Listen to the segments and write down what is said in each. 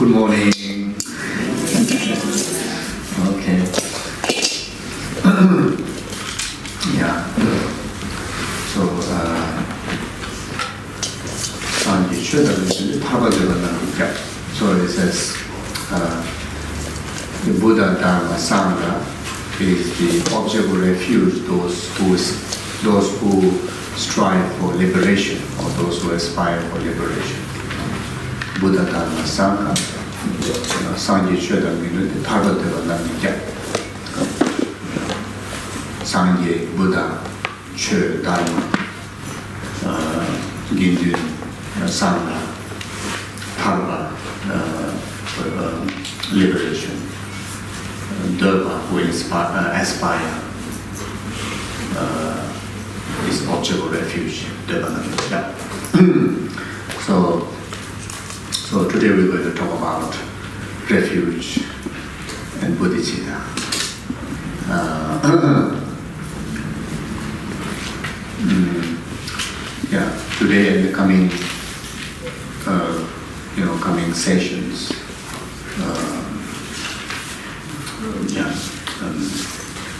Good morning. Okay. Yeah. So, so it says, the Buddha, Dharma, Sangha is the object of refuge, those who strive for liberation or those who aspire for liberation. Buddha, Dharma, Sangha, Sangye Chöda means the Tarvateva Namikya. Sangye, Buddha, Chö, Dharma, Ginjun, Sangha, Tarva, liberation. Durva, who aspire, is object of refuge. Yeah. So today we're going to talk about refuge and bodhicitta. Yeah, today and the coming, coming sessions.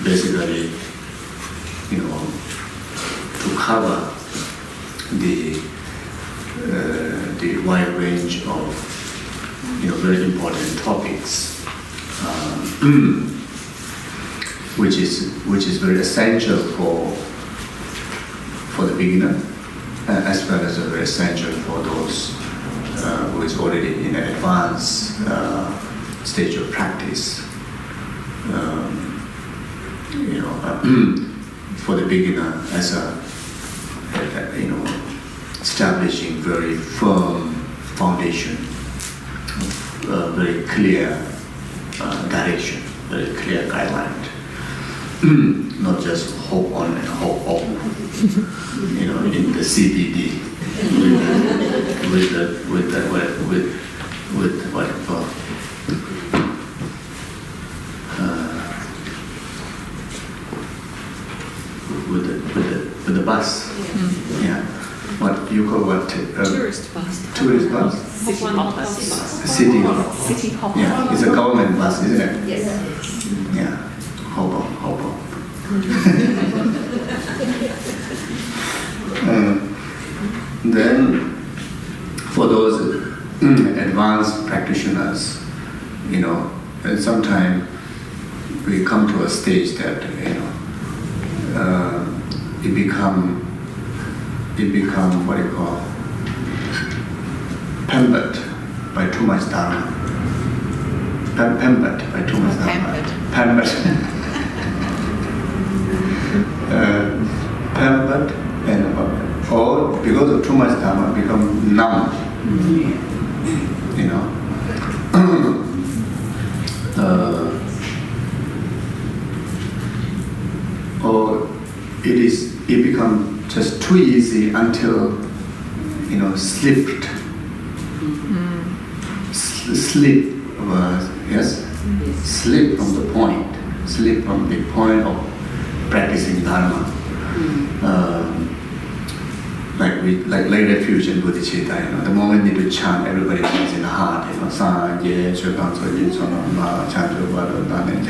Basically, to cover the wide range of very important topics, which is very essential for the beginner, as well as very essential for those who is already in an advanced stage of practice. For the beginner, as establishing very firm foundation, very clear direction, very clear guideline. Not just hope on and hope off. In the CBD with what you call. With the bus, yeah. What you call what? Tourist bus. Tourist bus. City bus. City bus. City hopper. Yeah, it's a government bus, isn't it? Yes. Yeah. Hobo. Then, for those advanced practitioners, and sometimes we come to a stage that it become what you call pampered by too much dharma. Pampered by too much dharma. Pampered. Pampered and or because of too much dharma become numb. Or it become just too easy until slipped. Slip, yes, slip from the point of practicing dharma. Like refuge and bodhicitta, the moment you do chant, everybody comes in the heart, Sangye, Chödam, Sojin, Sonam, Ma, Chantu, Bado, Dane,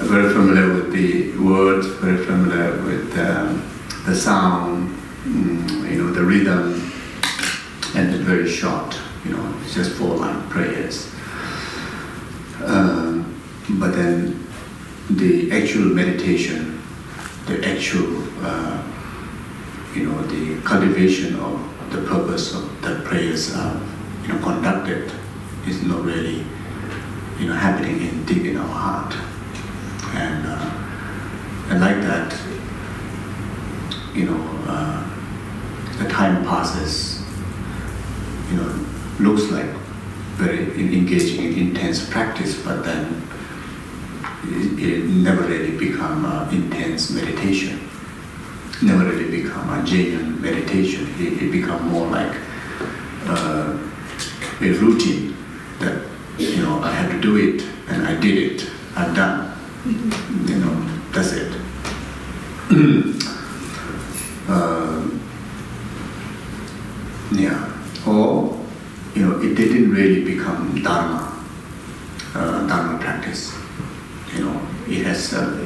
very familiar with the words, very familiar with the sound, the rhythm, and it's very short, it's just 4-line prayers. But then the actual meditation, the actual, the cultivation of the purpose of the prayers are, conducted is not really, happening deep in our heart. And like that, the time passes, looks like very engaging in intense practice, but then it never really become intense meditation, never really become a genuine meditation. It become more like a routine that, I have to do it, and I did it, I'm done. That's it. Yeah. it didn't really become Dharma practice. It has a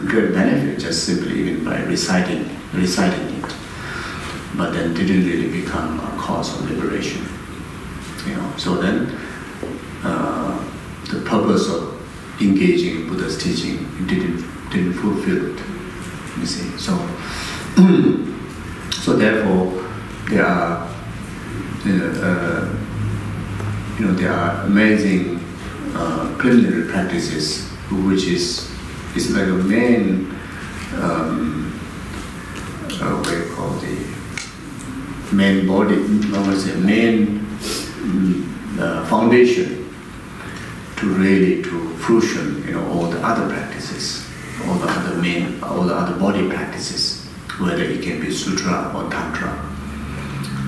great benefit just simply even by reciting it, but then didn't really become a cause of liberation. So then the purpose of engaging in Buddha's teaching didn't fulfill it. You see, so therefore there are amazing preliminary practices, which is like a main what you call the main body, main foundation to really to fruition, all the other practices, all the other body practices, whether it can be sutra or tantra,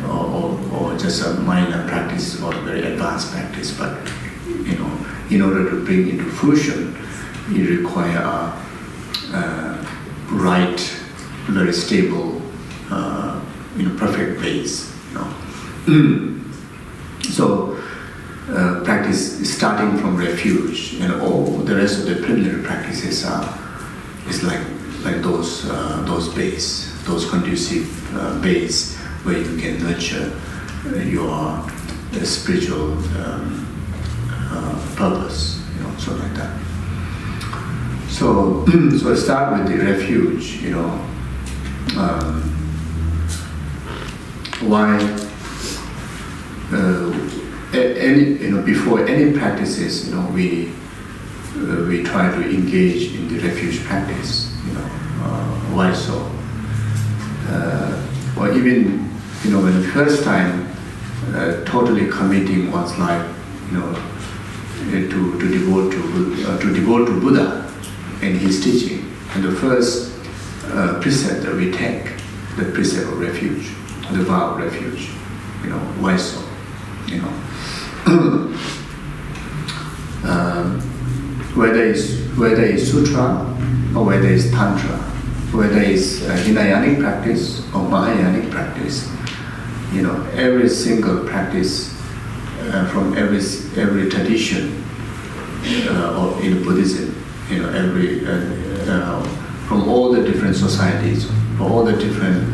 or just a minor practice or a very advanced practice. But in order to bring into fruition, it requires a right, very stable, perfect base. So practice starting from refuge, and all the rest of the preliminary practices is like those base, those conducive base where you can nurture your spiritual purpose, so like that. So I start with the refuge, why before any practices, we try to engage in the refuge practice, why so? Or even, when the first time totally committing one's life, to devote to Buddha and his teaching, and the first precept that we take, the precept of refuge, the vow of refuge, why so? Whether it's sutra or whether it's tantra, whether it's Hinayanic practice or Mahayanic practice, every single practice from every tradition or in Buddhism, from all the different societies, from all the different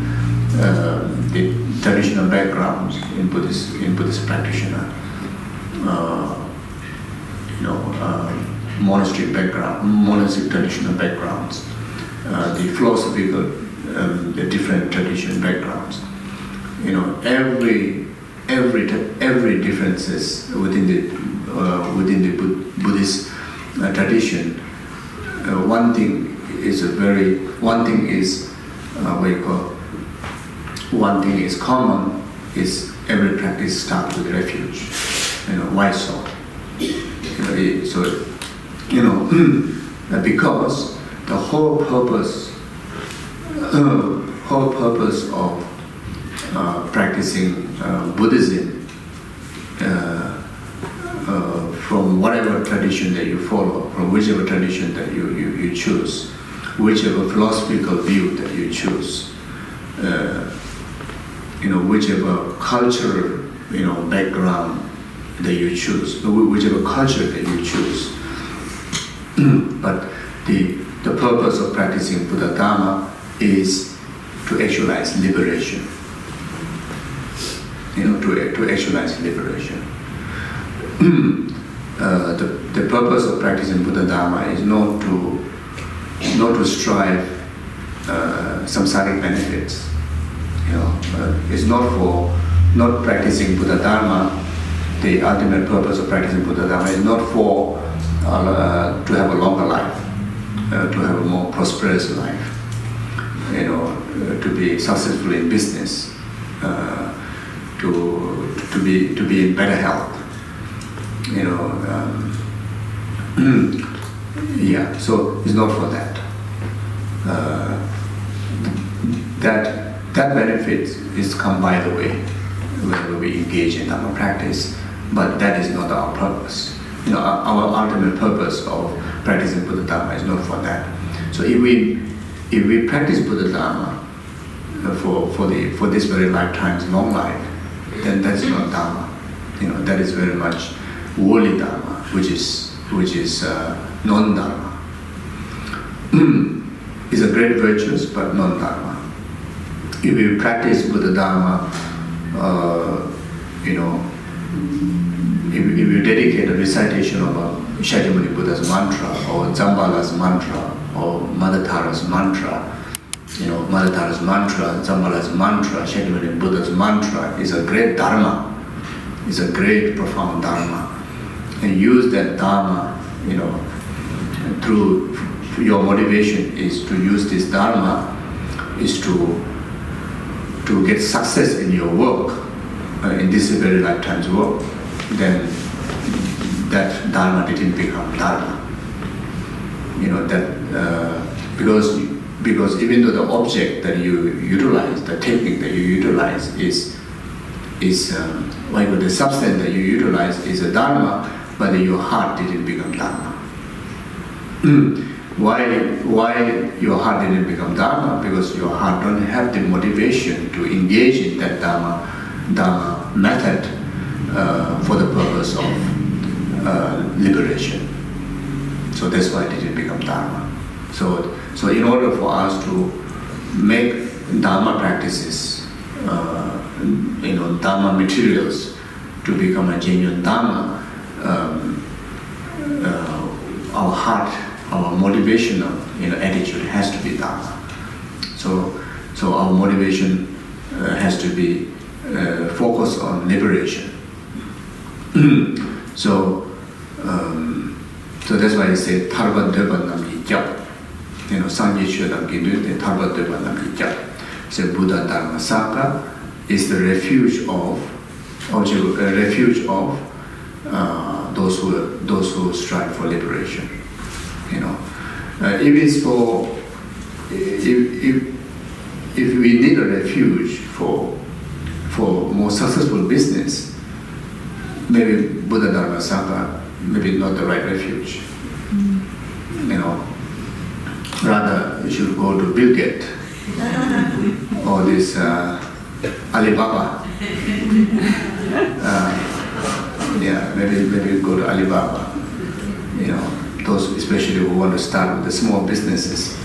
the traditional backgrounds in Buddhist practitioner, monastic traditional backgrounds, the philosophical, the different tradition backgrounds. Every differences within the Buddhist tradition. One thing is common, is every practice starts with refuge. Why so? Because the whole purpose of practicing Buddhism, from whatever tradition that you follow, from whichever tradition that you choose, whichever philosophical view that you choose, whichever cultural background that you choose, whichever culture that you choose. But the purpose of practicing Buddha Dharma is to actualize liberation. To actualize liberation. The purpose of practicing Buddha Dharma is not to strive samsaric benefits. It's not practicing Buddha Dharma. The ultimate purpose of practicing Buddha Dharma is not for to have a longer life, to have a more prosperous life, to be successful in business, to be in better health, So it's not for that. That benefit is come by the way when we engage in Dharma practice, but that is not our purpose. Our ultimate purpose of practicing Buddha Dharma is not for that. So if we practice Buddha Dharma for this very lifetime's long life, then that's not Dharma. That is very much worldly dharma, which is non-dharma. It's a great virtues, but non-dharma. If you practice Buddha Dharma, if you dedicate a recitation of a Shakyamuni Buddha's mantra, or Zambala's mantra, or Madhatara's mantra, Madhatara's mantra, Zambala's mantra, Shakyamuni Buddha's mantra is a great dharma. It's a great, profound dharma. And use that dharma, through your motivation is to use this dharma, is to get success in your work, in this very lifetime's work, then that dharma didn't become dharma. Because even though the object that you utilize, the technique that you utilize is the substance that you utilize is a dharma, but your heart didn't become dharma. Why your heart didn't become dharma? Because your heart don't have the motivation to engage in that dharma method for the purpose of liberation. So that's why it didn't become dharma. So in order for us to make dharma practices, dharma materials to become a genuine dharma, our heart, our motivational attitude has to be dharma. So our motivation has to be focused on liberation. So that's why I say Tarva Deva Nam Yijab. Sangye Chue Nam Gindu, Tarva Deva Nam Yijab. So Buddha Dharma Sangha is the refuge of those who strive for liberation. If we need a refuge for more successful business, maybe Buddha Dharma Sangha maybe not the right refuge. Rather you should go to Bill Gates or this Alibaba. Maybe go to Alibaba. Those especially who want to start with the small businesses,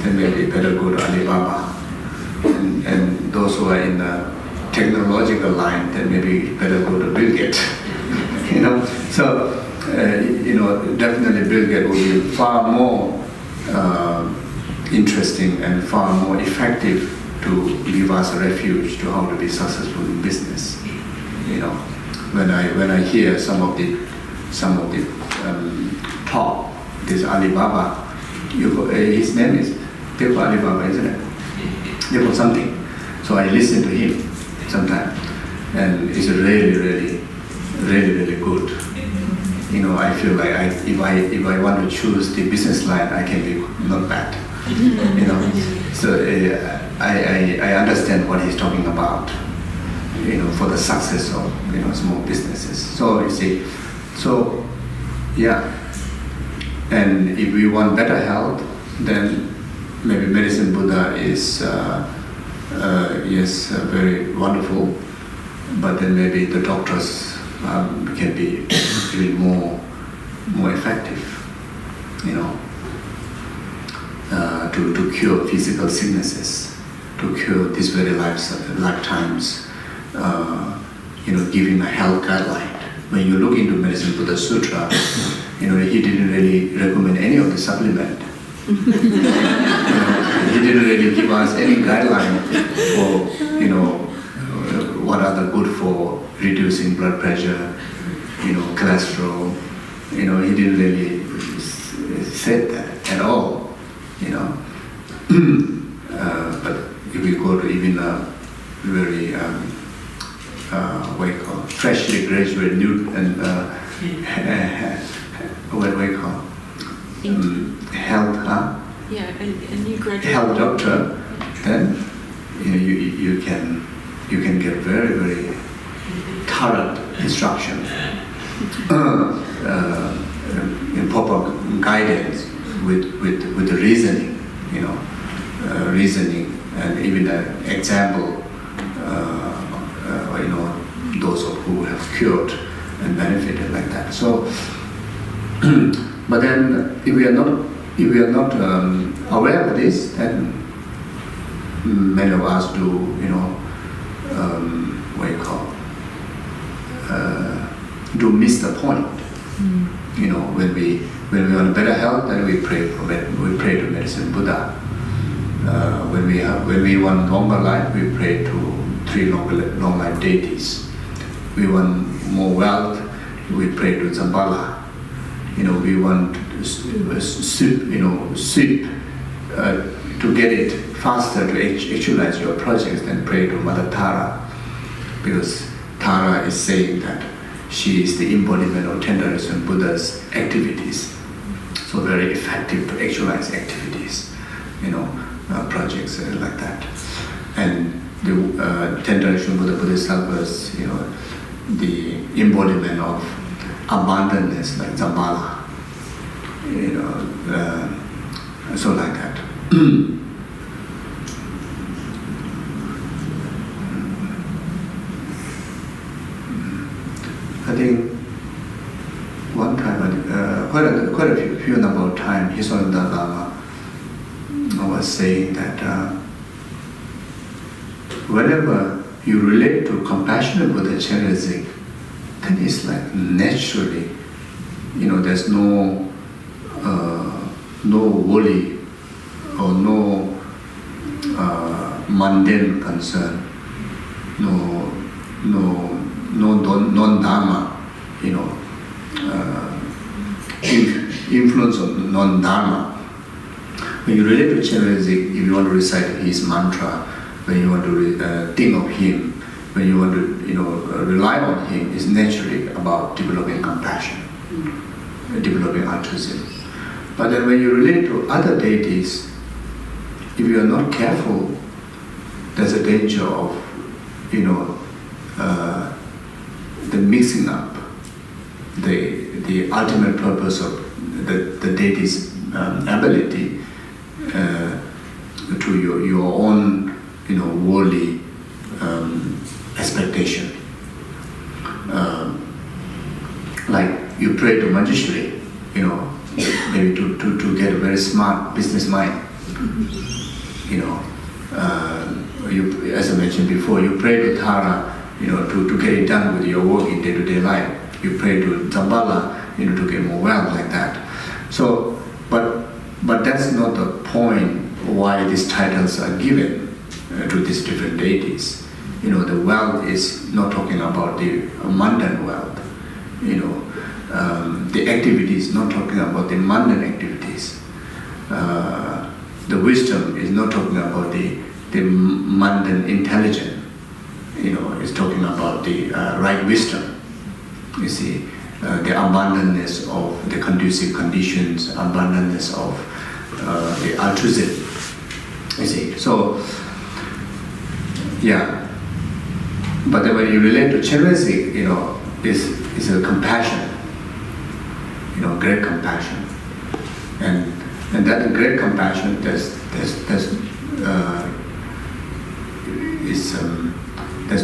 then maybe better go to Alibaba. And those who are in the technological line, then maybe better go to Bill Gates. Definitely Bill Gates will be far more interesting and far more effective to give us a refuge to how to be successful in business. When I hear some of the talk, this Alibaba, his name is Depo Alibaba, isn't it? Depo something. So I listen to him sometimes, and it's really good. I feel like if I want to choose the business line, I can be not bad. So I understand what he's talking about. For the success of small businesses. So you see, and if we want better health, then maybe Medicine Buddha is very wonderful, but then maybe the doctors can be even more effective, to cure physical sicknesses, to cure these very lifetimes, giving a health guideline. When you look into Medicine Buddha Sutra, he didn't really recommend any of the supplement. He didn't really give us any guideline for, what are the good for reducing blood pressure, cholesterol. He didn't really say that at all, But if we go to even a very, freshly graduated new and health, Yeah, a new graduate. health doctor, then you can get very, very thorough instruction, proper guidance with the reasoning, reasoning and even an example, those who have cured and benefited like that. So, but then if we are not aware of this, then many of us do, what you call, do miss the point. When we want better health, then we pray to medicine Buddha. When we want longer life, we pray to 3 long life deities. We want more wealth, we pray to Zambala. We want soup to get it faster to actualize your projects, then pray to Mother Tara, because Tara is saying that she is the embodiment of Tenzin Buddha's activities. So very effective to actualize activities, projects like that. And the Tenzin Buddhist helpers, the embodiment of abundance like Zambala, so like that. I think one time, quite a few number of times, His Holiness Dalai Lama was saying that whenever you relate to compassionate Buddha Chenrezig, then it's like naturally, there's no worry or no mundane concern, no non-dharma, influence of non-dharma. When you relate to Chenrezig, if you want to recite his mantra, when you want to think of him, when you want to rely on him, is naturally about developing compassion, developing altruism. But then when you relate to other deities, if you are not careful, there's a danger of the mixing up the ultimate purpose of the deity's ability to your own worldly expectation. Like you pray to Manjushri, maybe to get a very smart business mind. As I mentioned before, you pray to Tara, to get it done with your work in day-to-day life. You pray to Zambala, to get more wealth like that. So, but that's not the point why these titles are given to these different deities. The wealth is not talking about the mundane wealth. The activity is not talking about the mundane activities. The wisdom is not talking about the mundane intelligence. It's talking about the right wisdom. You see, the abundantness of the conducive conditions, abundantness of the altruism. You see, so yeah. But then when you relate to Chenrezig, is a compassion. Great compassion, and that great compassion, there's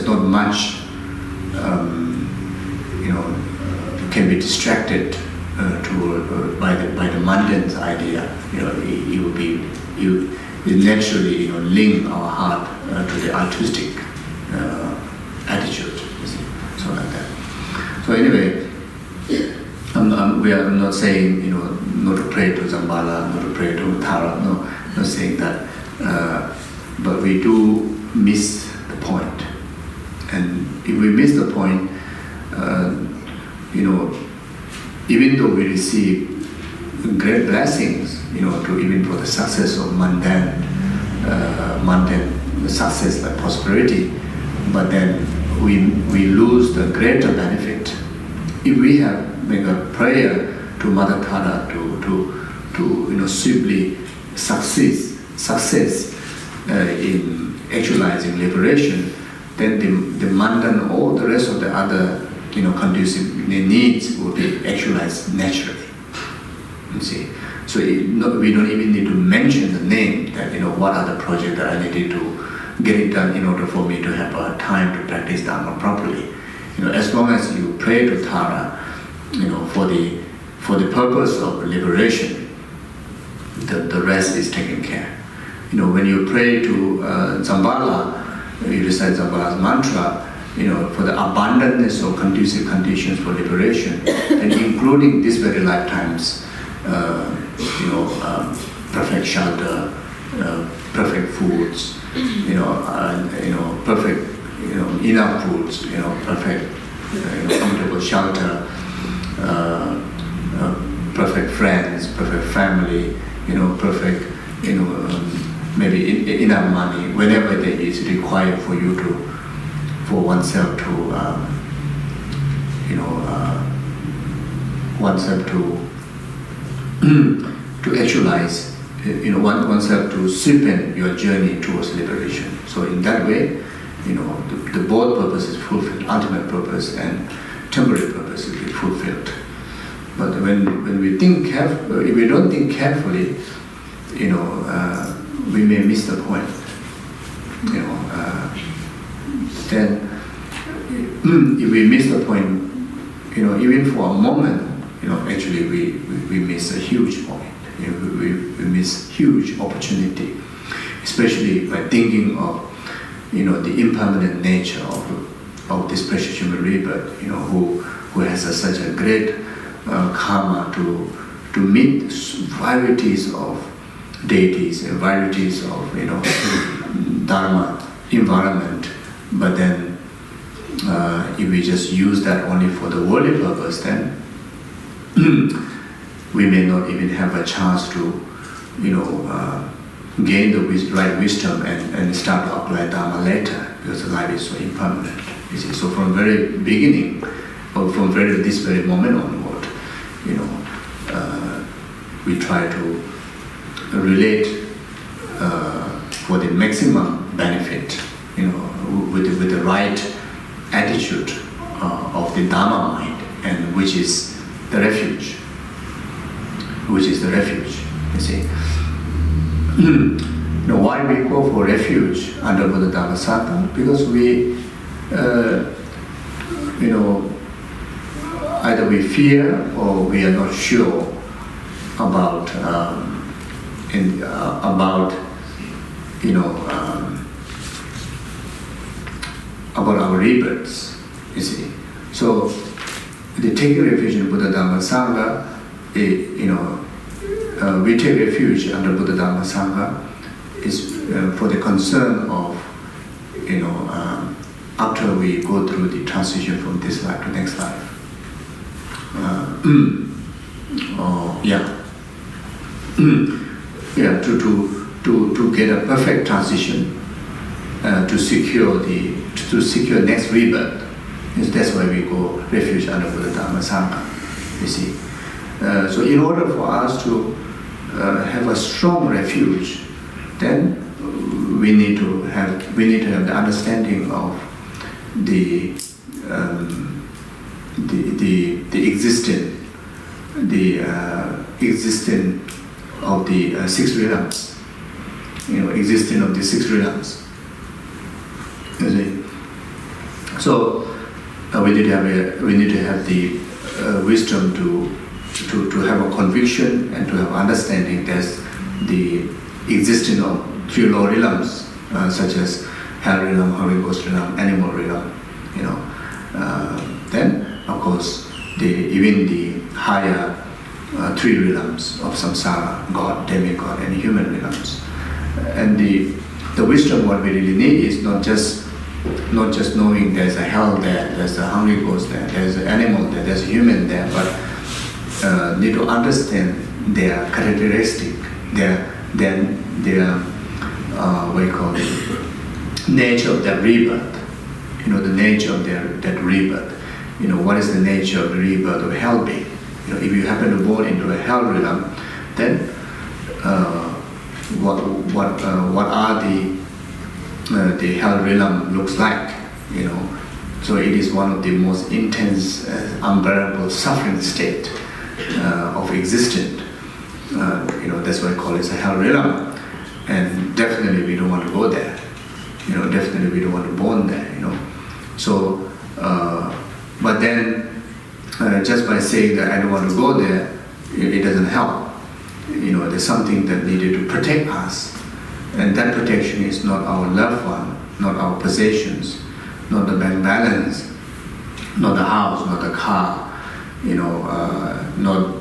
not much can be distracted by the mundane idea. It naturally link our heart to the altruistic attitude. You see? So like that. So anyway, I'm not saying not to pray to Zambala, not to pray to Tara. No, not saying that. But we do miss the point. And if we miss the point, even though we receive great blessings, even for the success of mundane success like prosperity, but then we lose the greater benefit. If we have make a prayer to Mother Tara to swiftly success in actualizing liberation, then the mundane, all the rest of the other conducive needs will be actualized naturally. You see, so we don't even need to mention the name that what are the projects that I needed to get it done in order for me to have time to practice Dharma properly. as long as you pray to Tara, for the purpose of liberation, the rest is taken care. When you pray to Zambala, you recite Zambala's mantra, for the abundantness of conducive conditions for liberation, and including this very lifetimes, perfect shelter, perfect foods, perfect, enough foods, perfect, comfortable shelter, perfect friends, perfect family, perfect, maybe enough money, whenever there is required for you for oneself to, oneself to actualize, oneself to sweeten your journey towards liberation. So in that way, the both purpose is fulfilled, ultimate purpose and temporary purpose will be fulfilled. But when we think if we don't think carefully, we may miss the point. Then if we miss the point, even for a moment, actually we miss a huge point. We miss huge opportunity, especially by thinking of the impermanent nature of this precious human rebirth, who has such a great karma to meet varieties of deities and varieties of dharma environment. But then if we just use that only for the worldly purpose, then we may not even have a chance to gain the right wisdom and start to apply dharma later, because life is so impermanent. You see, so from very beginning, or from this very moment onward, we try to relate for the maximum benefit, with the right attitude of the Dharma mind, and which is the refuge. You see. Why we go for refuge under Buddha Dhamma Sangha? Because we, either we fear or we are not sure about about our rebirths, you see. So the taking refuge in Buddha Dhamma Sangha, we take refuge under Buddha Dhamma Sangha is for the concern of, after we go through the transition from this life to next life. To get a perfect transition, to secure next rebirth. That's why we go refuge under Buddha Dhamma Sangha. You see. So in order for us to have a strong refuge, then we need to have the understanding of the existence of the six realms. Existence of the six realms. You see. So we need to have the wisdom to have a conviction and to have understanding that the existence of three lower realms, such as hell realm, Holy Ghost realm, animal realm, then of course even the higher three realms of samsara, God, demigod, and human realms. And the wisdom what we really need is not just knowing there's a hell there, there's a hungry ghost there, there's an animal there, there's a human there, but need to understand their characteristic, their what you call it, nature of their rebirth. The nature of that rebirth. What is the nature of the rebirth of hell being? If you happen to born into a hell realm, then what are the hell realm looks like? So it is one of the most intense, unbearable suffering state of existence. That's why I call it a hell realm. And definitely we don't want to go there. Definitely we don't want to born there. So But then, just by saying that I don't want to go there, it doesn't help. There's something that needed to protect us, and that protection is not our loved one, not our possessions, not the bank balance, not the house, not the car, not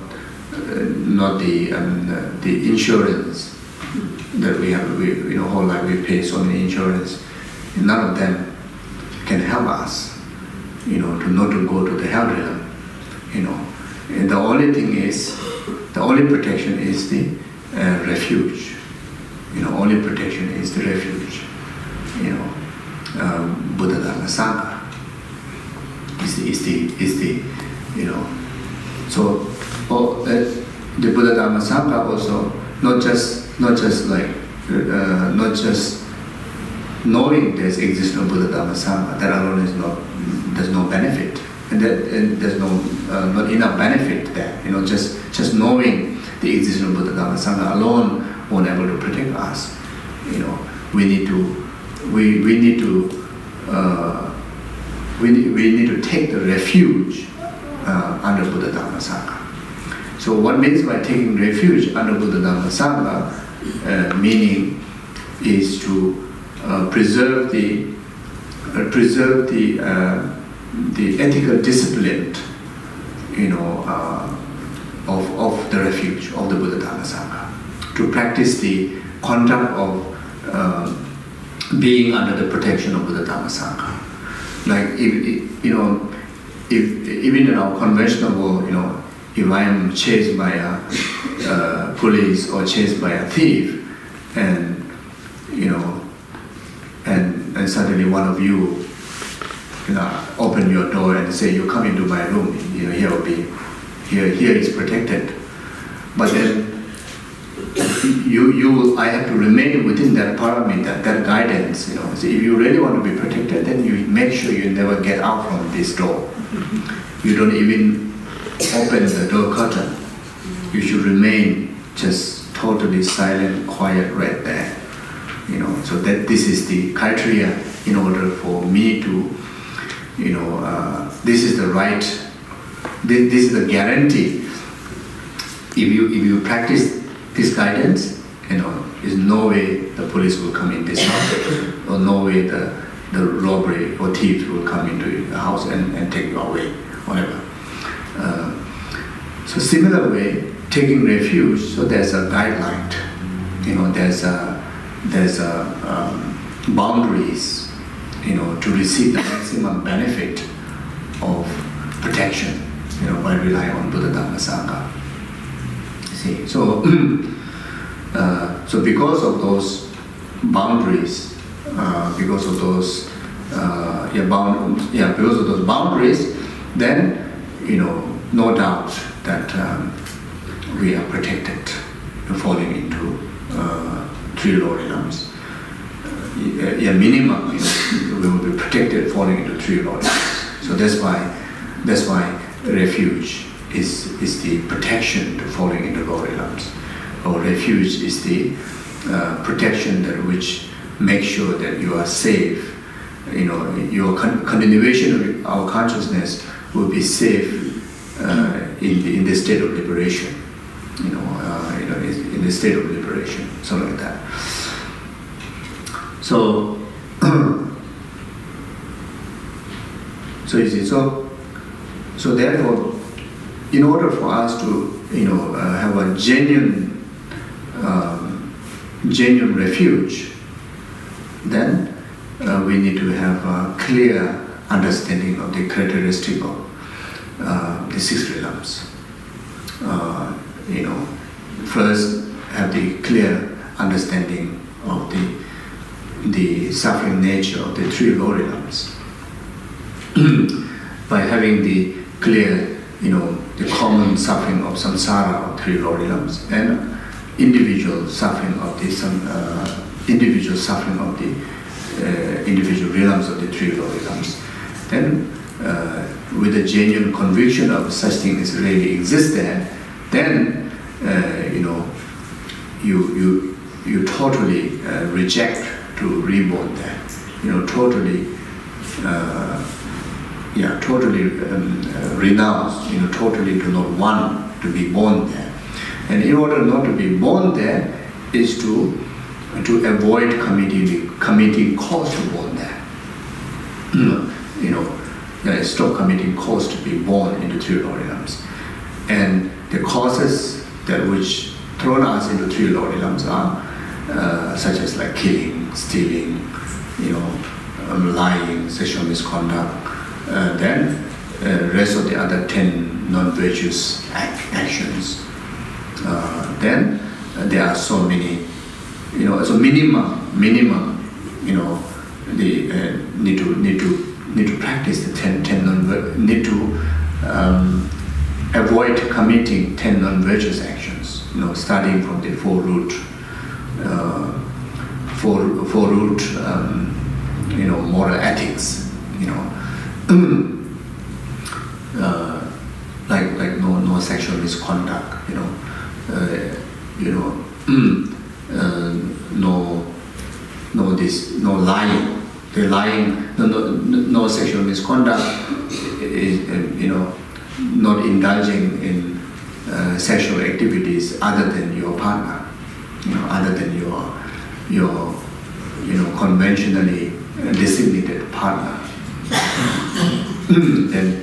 the insurance that we have. Whole life we pay so many insurance. None of them can help us, to not to go to the hell realm. And the only protection is the refuge. Only protection is the refuge. Buddha Dhamma Sangha is the So the Buddha Dhamma Sangha also not just knowing there's existence of Buddha Dhamma Sangha, that alone there's no benefit, and there's not enough benefit there. Just knowing the existence of Buddha Dhamma Sangha alone won't be able to protect us. We need to take the refuge under Buddha Dhamma Sangha. So what means by taking refuge under Buddha Dhamma Sangha, meaning is to preserve the ethical discipline, of the refuge of the Buddha Dhamma Sangha, to practice the conduct of being under the protection of Buddha Dhamma Sangha. Like if even in our conventional world, if I am chased by a police or chased by a thief, and and suddenly one of you, open your door and say, "You come into my room. Here is protected." But then I have to remain within that parameter, that guidance. So if you really want to be protected, then you make sure you never get out from this door. You don't even open the door curtain. You should remain just totally silent, quiet right there. So that this is the criteria in order for me to, this is the right, this is the guarantee. If you practice this guidance, there's no way the police will come in this house, or no way the robbery or thieves will come into the house and take you away, whatever. So similar way, taking refuge, so there's a guideline, there's boundaries, to receive the maximum benefit of protection, by relying on Buddha Dhamma Sangha. See, so so because of those boundaries, because of those boundaries, then no doubt that we are protected falling into three lower realms. Minimum, we will be protected falling into three lower realms. So that's why refuge is the protection to falling into lower realms. Or refuge is the protection that which makes sure that you are safe. Your continuation of our consciousness will be safe in the state of liberation. In the state of liberation, something like that. So, you see, so therefore, in order for us to have a genuine refuge, then we need to have a clear understanding of the characteristic of the six realms. First, have the clear understanding of the suffering nature of the three lower realms. By having the clear, the common suffering of samsara of three lower realms, and individual suffering of the individual realms of the three lower realms, then with a genuine conviction of such things really exist there, then you totally reject to reborn there. Totally totally renounce, totally do not want to be born there. And in order not to be born there is to avoid committing cause to born there. Stop committing cause to be born into three Lordly realms. And the causes that which thrown us into three Lordly realms are such as like killing, stealing, lying, sexual misconduct, then rest of the other 10 non-virtuous actions. Then there are so many, so minimum, the need to practice the 10 need to avoid committing 10 non-virtuous actions. Starting from the four root, moral ethics. Like no sexual misconduct. No lying. The lying, no sexual misconduct is, not indulging in sexual activities other than your partner, other than your conventionally designated partner. Then,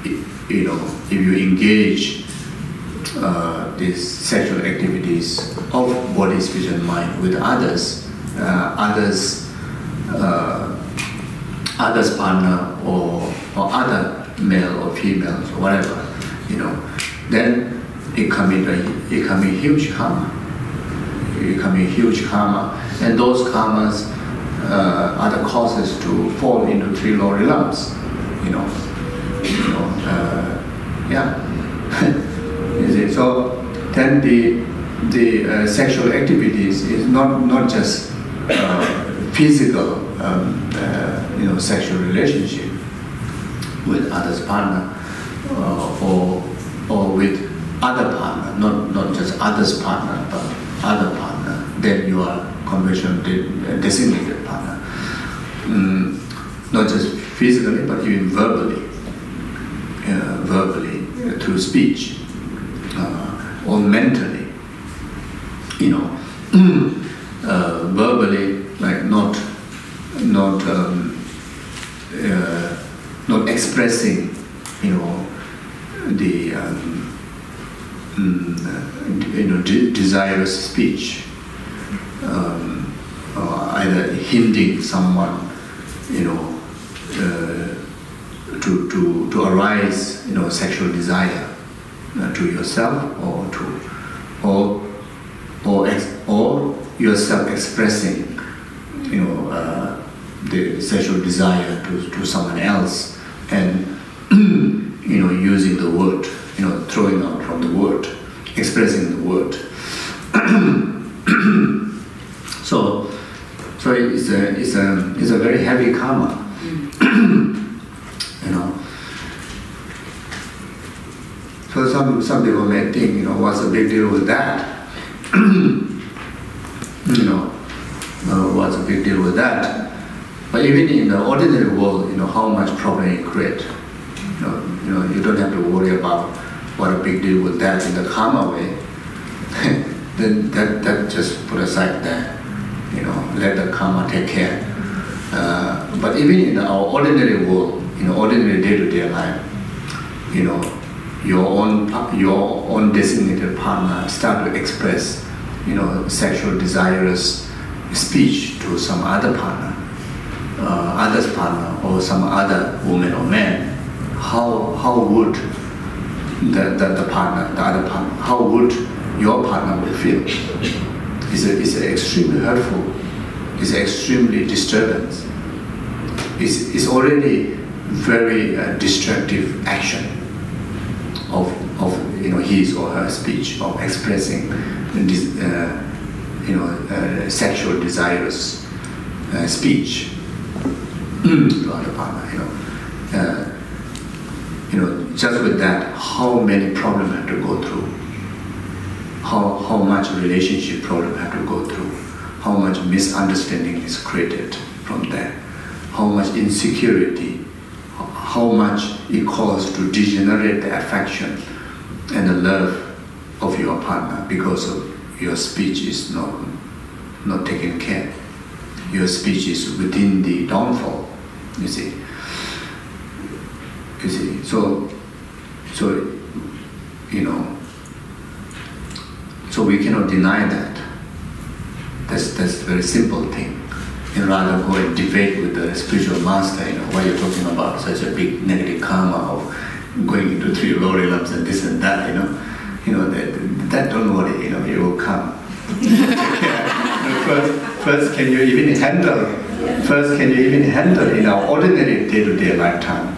if you engage these sexual activities of body, speech, and mind with others partner or other male or females or whatever, then it come a huge karma. It come a huge karma, and those karmas are the causes to fall into three Lordly realms. Is it? So then the sexual activities is not just physical, sexual relationship with others partner or with other partner, not just others partner, but other partner. Then you are conventional designated partner. Not just physically, but even verbally through speech or mentally. Verbally, like not expressing, the desirous speech, or either hindering someone, to arise, sexual desire to yourself or yourself expressing, the sexual desire to someone else, and using the word, throwing out from the word, expressing the word. So it's a very heavy karma. So some people may think, what's the big deal with that? What's the big deal with that? But even in the ordinary world, how much problem it create. You don't have to worry about what a big deal with that in the karma way. Then that just put aside there. Let the karma take care. But even in our ordinary world, ordinary day-to-day life, your own designated partner start to express, sexual desirous speech to some other partner, other's partner, or some other woman or man. How would the partner, the other partner, how would your partner will feel? It's extremely hurtful. It's extremely disturbance. It's already very destructive action of his or her speech, of expressing sexual desirous speech to other partner. Just with that, how many problems have to go through? How much relationship problem have to go through? How much misunderstanding is created from that? How much insecurity? how much it costs to degenerate the affection and the love of your partner because of your speech is not taken care. Your speech is within the downfall, you see. So so we cannot deny that. That's a very simple thing. And rather go and debate with the spiritual master, why you're talking about such a big negative karma of going into 3 glory lumps and this and that, that don't worry, it will come. First, can you even handle in our ordinary day-to-day lifetime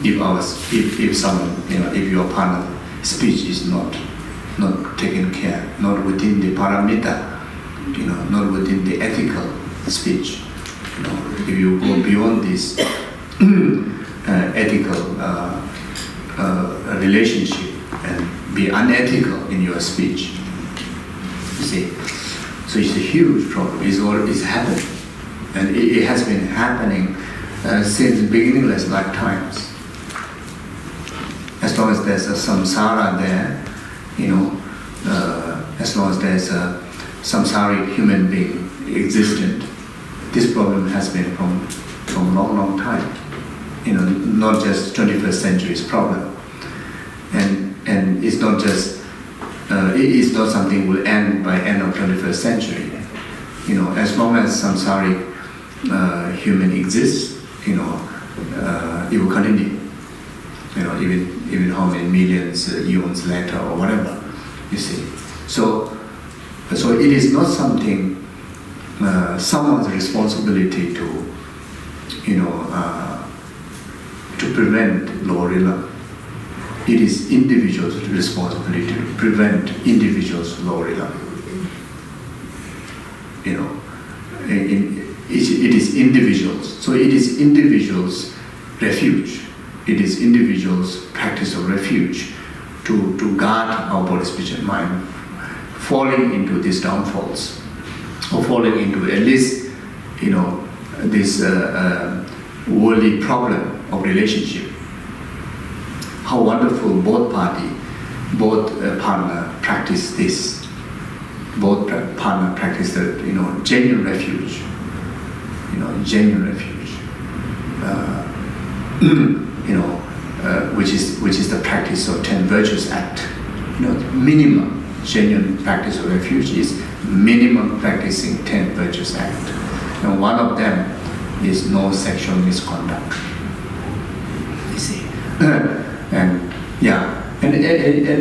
if someone, if your partner's speech is not taken care, not within the paramita, not within the ethical speech. If you go beyond this ethical relationship and be unethical in your speech, you see. So it's a huge problem. It's happening, and it has been happening since beginningless lifetimes. As long as there's a samsara there, as long as there's a samsaric human being existent, this problem has been from a long time. Not just 21st century's problem, and it's not just it is not something will end by end of 21st century. As long as samsaric human exists, it will continue. Even how many millions eons later or whatever, you see. So it is not something someone's responsibility to prevent lower love. It is individuals' responsibility to prevent individuals' lower love. It is individuals. So it is individuals' refuge. It is individuals' practice of refuge to guard our body, speech, and mind, falling into these downfalls, or falling into at least, this worldly problem of relationship. How wonderful both partner practice this. Both partner practice the genuine refuge. Genuine refuge. Which is the practice of 10 virtuous act. Minimum genuine practice of refuge is minimum practicing 10 virtuous act. And one of them is no sexual misconduct. You see, and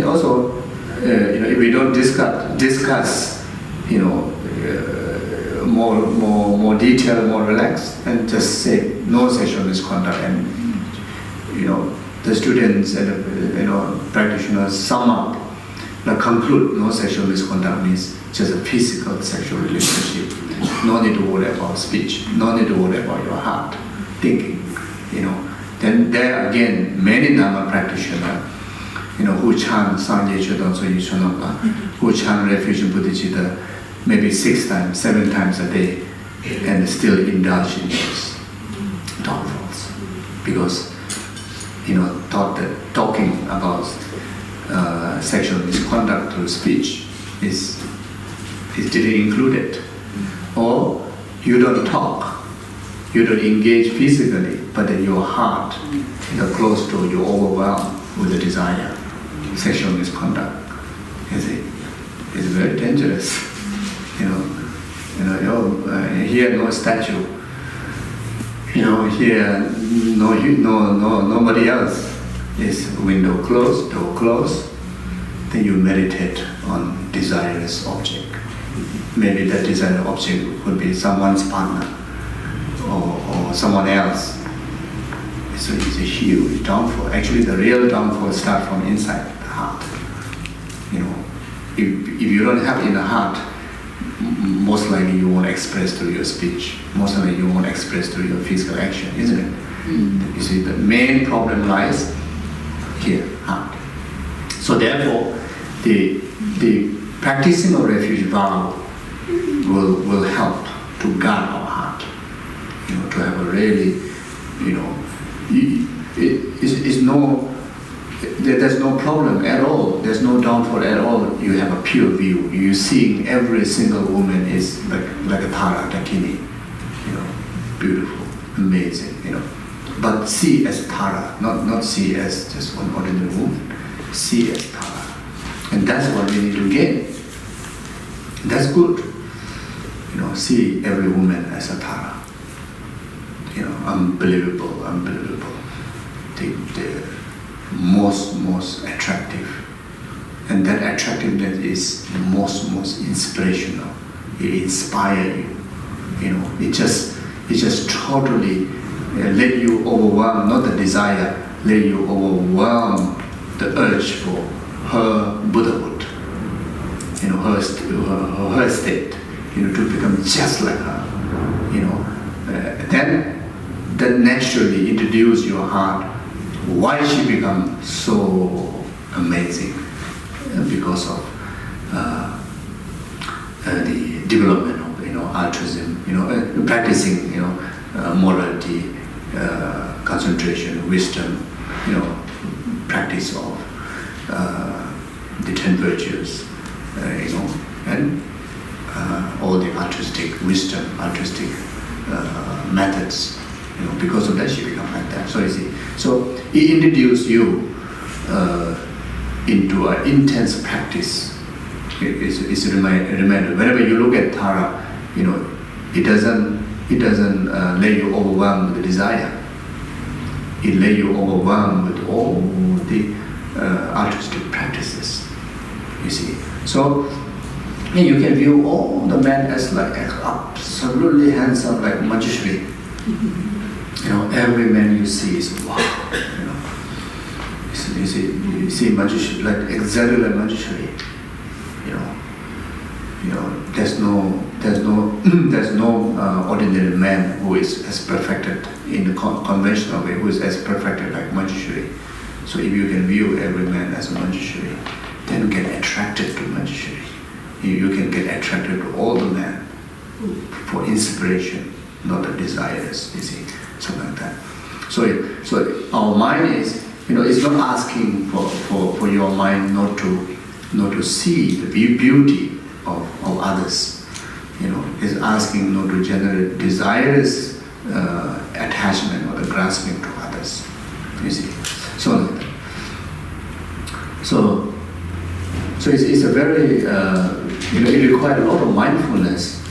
also, if we don't discuss, more detailed, more relaxed, and just say no sexual misconduct, and the students and practitioners sum up, conclude no sexual misconduct means just a physical sexual relationship. No need to worry about speech. No need to worry about your heart thinking. Then there again, many Dharma practitioners, who chant Sangye Chodon Soyi Chonokpa, who chant Refuge Buddhicitta maybe 6 times, 7 times a day, and still indulge in those downfalls, because thought that talking about sexual misconduct through speech is didn't include it. Or you don't talk, you don't engage physically, but in your heart, close to, you're overwhelmed with the desire, sexual misconduct. It's very dangerous. Here no statue. Here nobody else. Is window closed, door closed. Then you meditate on desirous object. Maybe that desired object would be someone's partner or someone else. So it's a huge downfall. Actually, the real downfall starts from inside the heart. If you don't have in the heart, most likely you won't express through your speech. Most likely you won't express through your physical action, isn't it? You see, the main problem lies here, heart. So therefore, the practicing of refuge vow will help to guard our heart. To have a really, there's no problem at all. There's no downfall at all. You have a pure view. You seeing every single woman is like a Tara Dakini, beautiful, amazing, But see as Tara, not see as just one ordinary woman. See as Tara, and that's what we need to gain. That's good. See every woman as a Tara. Unbelievable. The most attractive, and that attractiveness is most inspirational. It inspires you. It just totally let you overwhelm, not the desire, let you overwhelm the urge for her Buddhahood, her state, to become just like her, then that naturally introduce your heart why she become so amazing, because of the development of altruism, practicing morality, concentration, wisdom, practice of the 10 virtues, and all the altruistic wisdom, altruistic methods. Because of that, she become like that. So you see, so it introduces you into an intense practice. It's a reminder. Whenever you look at Tara, it doesn't let you overwhelmed with the desire. It let you overwhelmed with all the altruistic practices. You see, so you can view all the men as like absolutely handsome, like Manjushri. Every man you see is wow. You see Manjushri, like exactly like Manjushri. There's no ordinary man who is as perfected in the conventional way, who is as perfected like Manjushri. So if you can view every man as a Manjushri, then get attracted to Manjushri. You can get attracted to all the men for inspiration, not the desires. You see, something like that. So our mind is, it's not asking for your mind not to see the beauty of others. It's asking not to generate desirous attachment or the grasping to others. You see, so it's a very it requires a lot of mindfulness,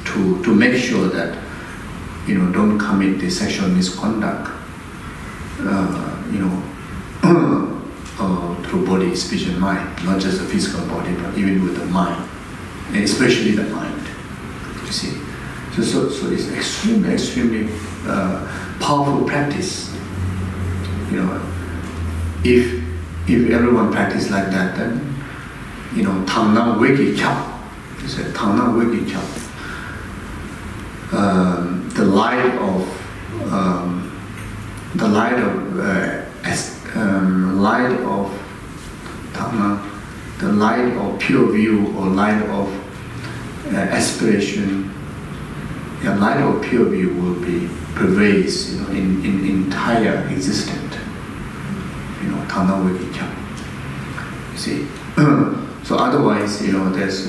to make sure that don't commit the sexual misconduct, through body, speech, and mind, not just the physical body, but even with the mind, and especially the mind. You see, so it's extremely powerful practice. If everyone practice like that, then Tangna Weki Chap. He said Tangna Weki Chap. The light of pure view, or light of aspiration, light of pure view will be pervades, in entire existence. Tangna Weki Chap. You see. So otherwise, there's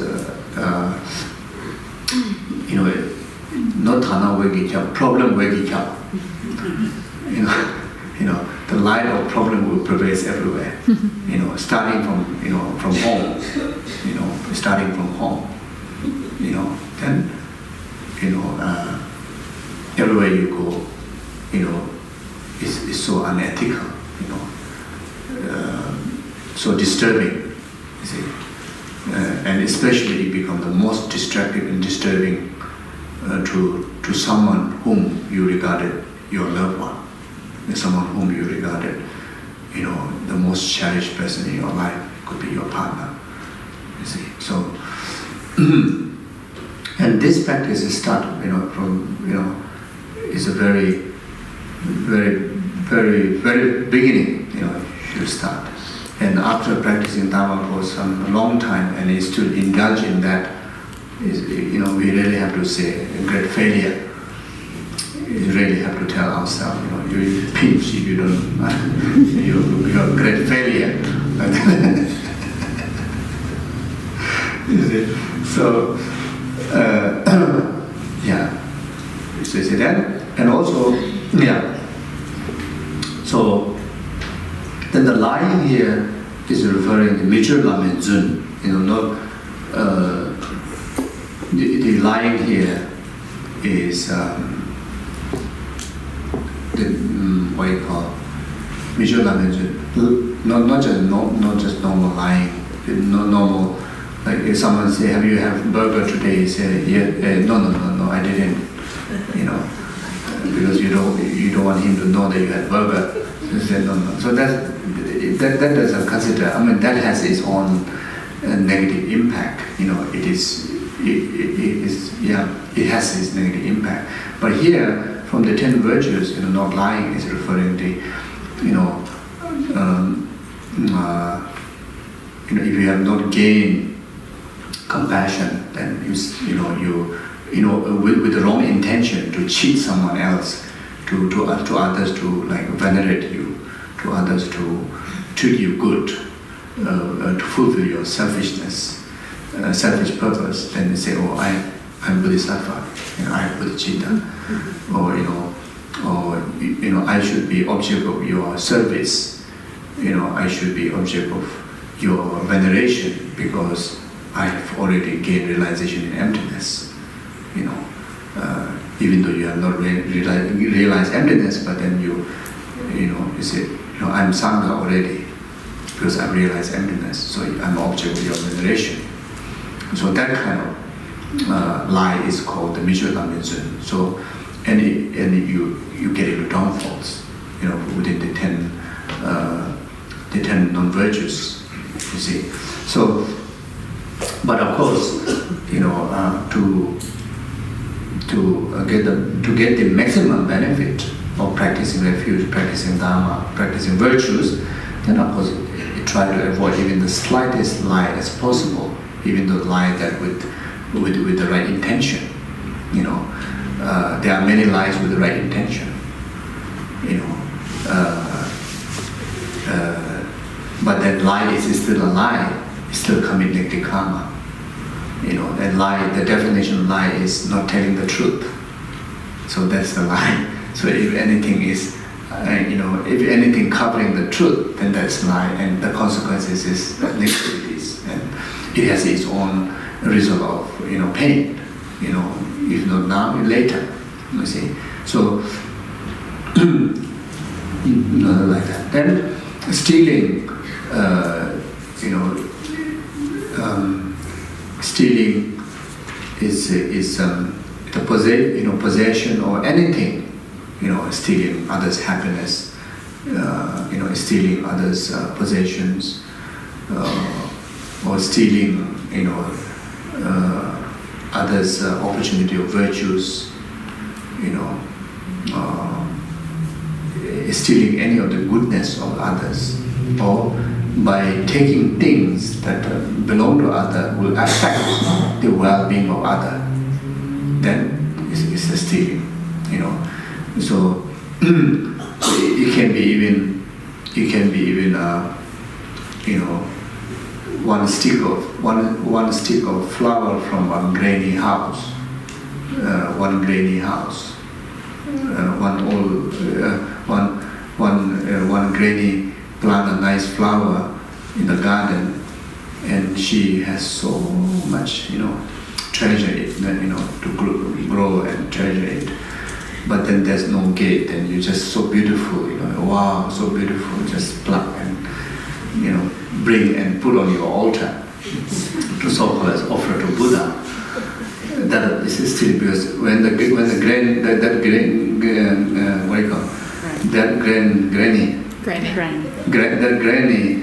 not Tana Wegi, problem Wegi. The light of problem will pervade everywhere. Starting from home. Starting from home. Then everywhere you go, it's so unethical. So disturbing. You see. And especially it becomes the most destructive and disturbing to someone whom you regarded your loved one, someone whom you regarded, the most cherished person in your life could be your partner. You see, so and this practice is start, from is a very, very, very, very beginning. You start. And after practicing Dhamma for some long time, and is to indulge in that, we really have to say a great failure. you really have to tell ourselves, you pinch if you don't, you're a great failure. You see? So, yeah. So you see that? And also, yeah. So, then the lying here is referring to Michur Lamen Zun. The lying here is what you call Michur Lamen Zun. Not just normal lying. Normal. Like if someone say, "Have you had burger today?" You say, "Yeah." No, I didn't. Because you don't want him to know that you had burger. You say, no. So that doesn't consider. I mean, that has its own negative impact. It has its negative impact. But here, from the 10 virtues, not lying is referring to, if you have not gained compassion, then with the wrong intention to cheat someone else, to others to like venerate you, to others to treat you good, to fulfill your selfishness, selfish purpose, then you say, "Oh, I'm Bodhisattva, I'm Bodhicitta," or I should be object of your service, I should be object of your veneration because I have already gained realization in emptiness. Even though you have not realized emptiness, but then you say, I'm Sangha already because I realized emptiness, so I'm object of your veneration. So that kind of lie is called the Michur Lamen Zun. So, and you get into downfalls, within the 10 non-virtues, you see. So, but of course, to get the maximum benefit of practicing refuge, practicing Dharma, practicing virtues, then of course you try to avoid even the slightest lie as possible, even though lie that with the right intention. There are many lies with the right intention. But that lie is still a lie. It's still commit negative karma. And lie, the definition of lie is not telling the truth. So that's the lie. So if anything is, if anything covering the truth, then that's lie, and the consequences is negativities, and it has its own result of pain. If not now, later. You see. So like that. Then stealing. Stealing is the possession or anything, stealing others' happiness, stealing others' possessions, or stealing, others' opportunity of virtues, stealing any of the goodness of others, or by taking things that belong to other will affect the well-being of other, then it's a stealing, So it can be even one stick of flour from one granny house, one granny plant a nice flower in the garden, and she has so much, treasure it, to grow and treasure it. But then there's no gate, and you're just so beautiful, wow, so beautiful, just pluck and, bring and put on your altar to so-called as offer to Buddha. That is still because when the granny,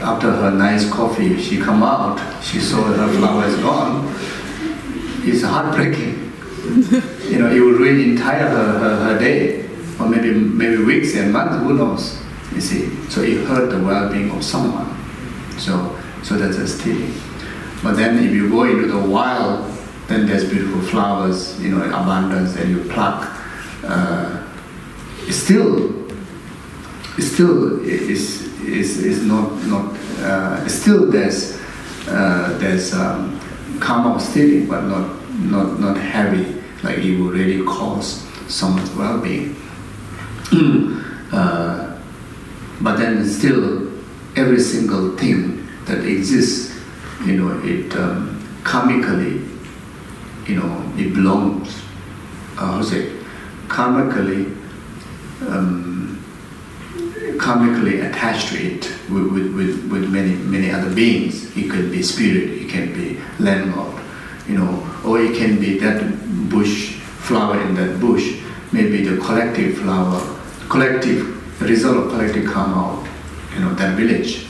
after her nice coffee, she come out, she saw her flower is gone. It's heartbreaking. It will ruin entire her day, or maybe weeks and months, who knows? You see, so it hurt the well-being of someone. So that's a stealing. But then if you go into the wild, then there's beautiful flowers, abundance, and you pluck. Still there's karma of stealing, but not heavy, like it will really cause someone's well-being. But then still, every single thing that exists, it karmically, it belongs. Karmically attached to it with many other beings. It could be spirit, it can be landlord, or it can be that bush, flower in that bush, maybe the collective flower, the result of collective karma of that village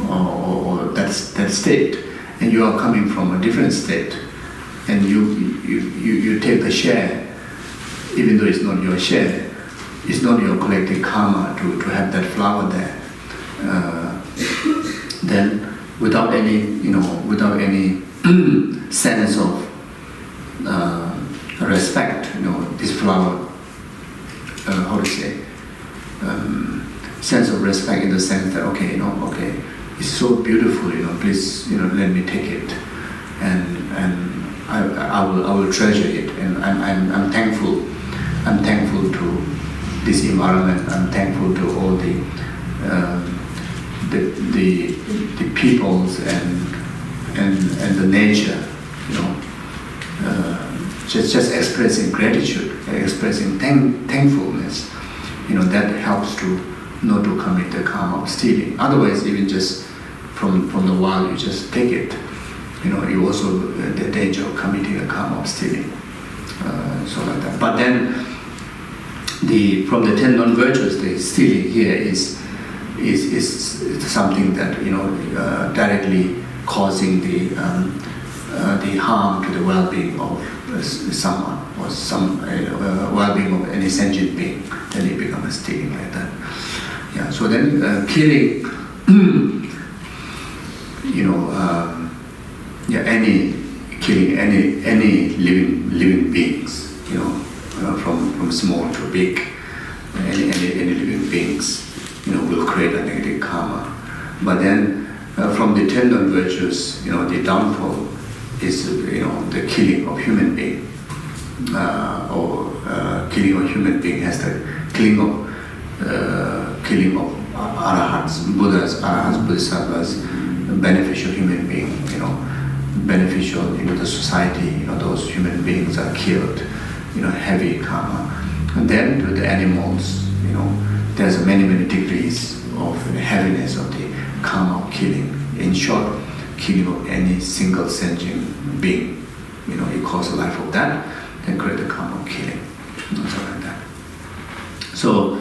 or that state, and you are coming from a different state, and you take the share, even though it's not your share. It's not your collective karma to have that flower there. Then, without any sense of respect, this flower, sense of respect in the sense that okay, it's so beautiful, please, let me take it, and I will treasure it, and I'm thankful. I'm thankful to this environment. I'm thankful to all the peoples and the nature. Just expressing gratitude, expressing thankfulness. That helps to not to commit the karma of stealing. Otherwise, even just from the wild, you just take it. You also the danger of committing the karma of stealing. So like that. But then, from the 10 non-virtues, the stealing here is something that directly causing the harm to the well-being of someone or some well-being of any sentient being. Then it becomes stealing like that. Yeah. So then killing, any living beings, from small to big, any living beings, will create a negative karma. But then, from the 10 non-virtues, the downfall is, the killing of human being, killing of human being has the killing of arahats, Buddhas, Bodhisattvas, beneficial human being, beneficial, the society, those human beings are killed, heavy karma. And then to the animals, there's many degrees of heaviness of the karma of killing. In short, killing of any single sentient being, it causes the life of that, then create the karma of killing, something like that. So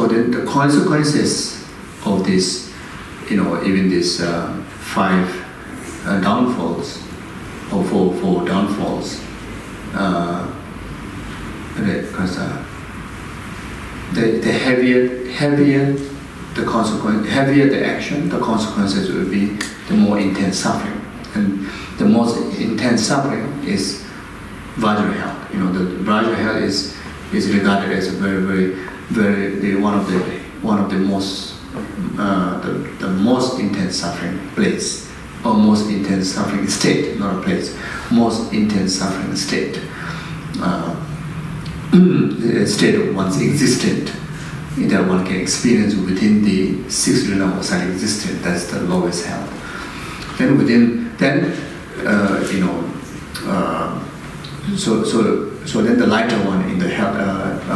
then the consequences of this, even this 5 downfalls, or 4 downfalls, the heavier the consequence, heavier the action, the consequences will be the more intense suffering. And the most intense suffering is Vajra hell. The Vajra hell is regarded as a very one of the most the most intense suffering place, or most intense suffering state, not a place, most intense suffering state. The state of one's existence that one can experience within the 6th realm of self-existence. That's the lowest hell. Then so then the lighter one in the hell,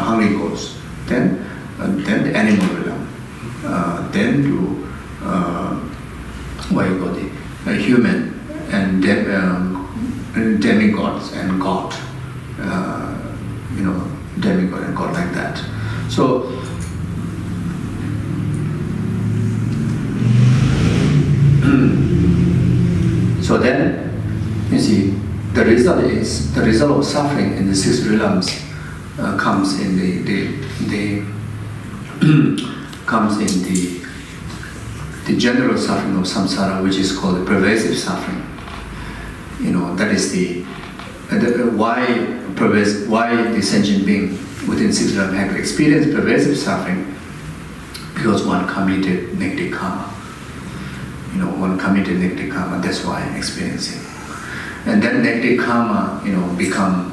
hungry ghost. Then the animal realm. Then to human and demigods and God. Demigod and God, like that. So then, you see, the result of suffering in the 6 realms comes in the general suffering of samsara, which is called the pervasive suffering. That is why the sentient being within six realms have experienced pervasive suffering, because one committed negative karma. One committed negative karma, that's why I'm experiencing. And that negative karma, become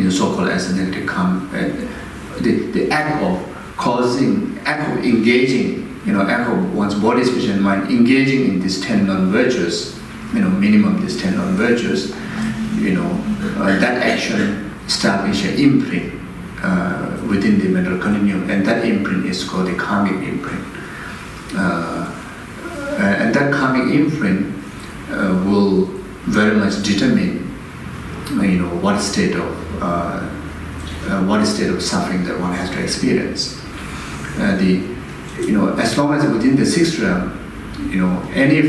so-called as a negative karma. The act of causing, act of engaging, act of one's body, speech, and mind engaging in these 10 non-virtues, minimum these 10 non-virtues, that action establishes an imprint within the mental continuum, and that imprint is called the karmic imprint. And that karmic imprint will very much determine, what state of suffering that one has to experience. As long as within the sixth realm, any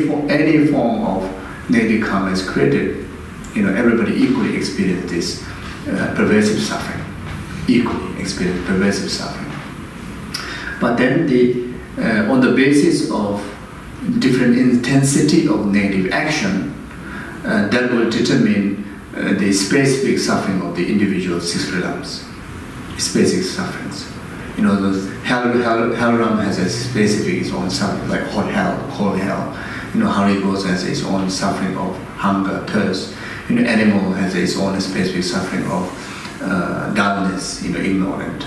form of negative karma is created, everybody equally experience this pervasive suffering. Equally experience pervasive suffering. But then on the basis of different intensity of negative action, that will determine the specific suffering of the individual six realms. Specific sufferings. The hell realm has a specific its own suffering, like hot hell, cold hell. Haribos has its own suffering of hunger, thirst. Animal has its own specific suffering of dullness, ignorant.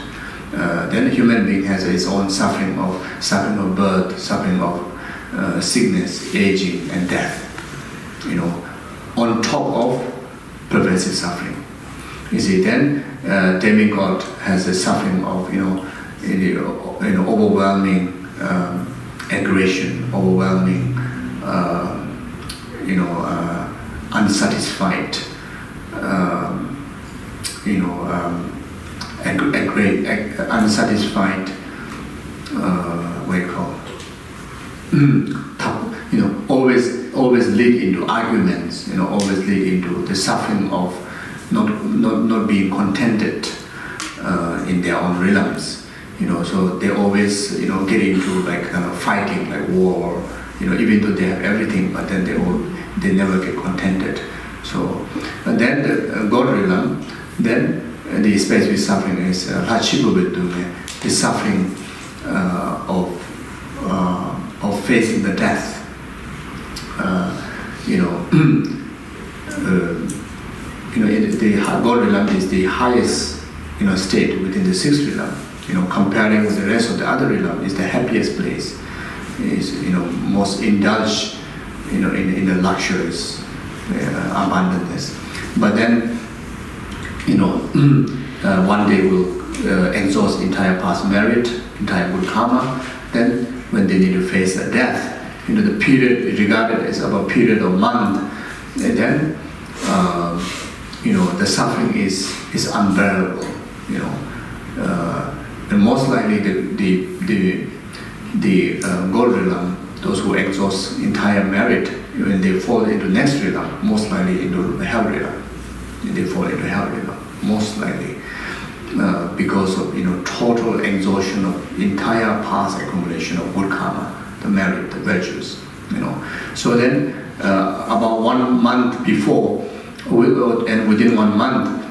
Then human being has its own suffering of birth, suffering of sickness, aging, and death. On top of pervasive suffering. You see, then demigod has a suffering of overwhelming aggression, overwhelming unsatisfied unsatisfied what you call always lead into arguments, always lead into the suffering of not being contented in their own realms. So they always get into like kind of fighting, like war, even though they have everything, but then they never get contented. So and then the God realm, then the specific suffering is the suffering of facing the death. The God realm is the highest state within the sixth realm. Comparing with the rest of the other realm, is the happiest place. Is most indulged in the luxuries, abundance. But then one day will exhaust entire past merit, entire good karma. Then when they need to face the death, the period regarded as about period of month, and then the suffering is unbearable. And most likely the God realm, those who exhaust entire merit, when they fall into next realm, most likely into the hell realm. They fall into hell realm, most likely, because of total exhaustion of entire past accumulation of good karma, the merit, the virtues. So then about 1 month before, and within 1 month,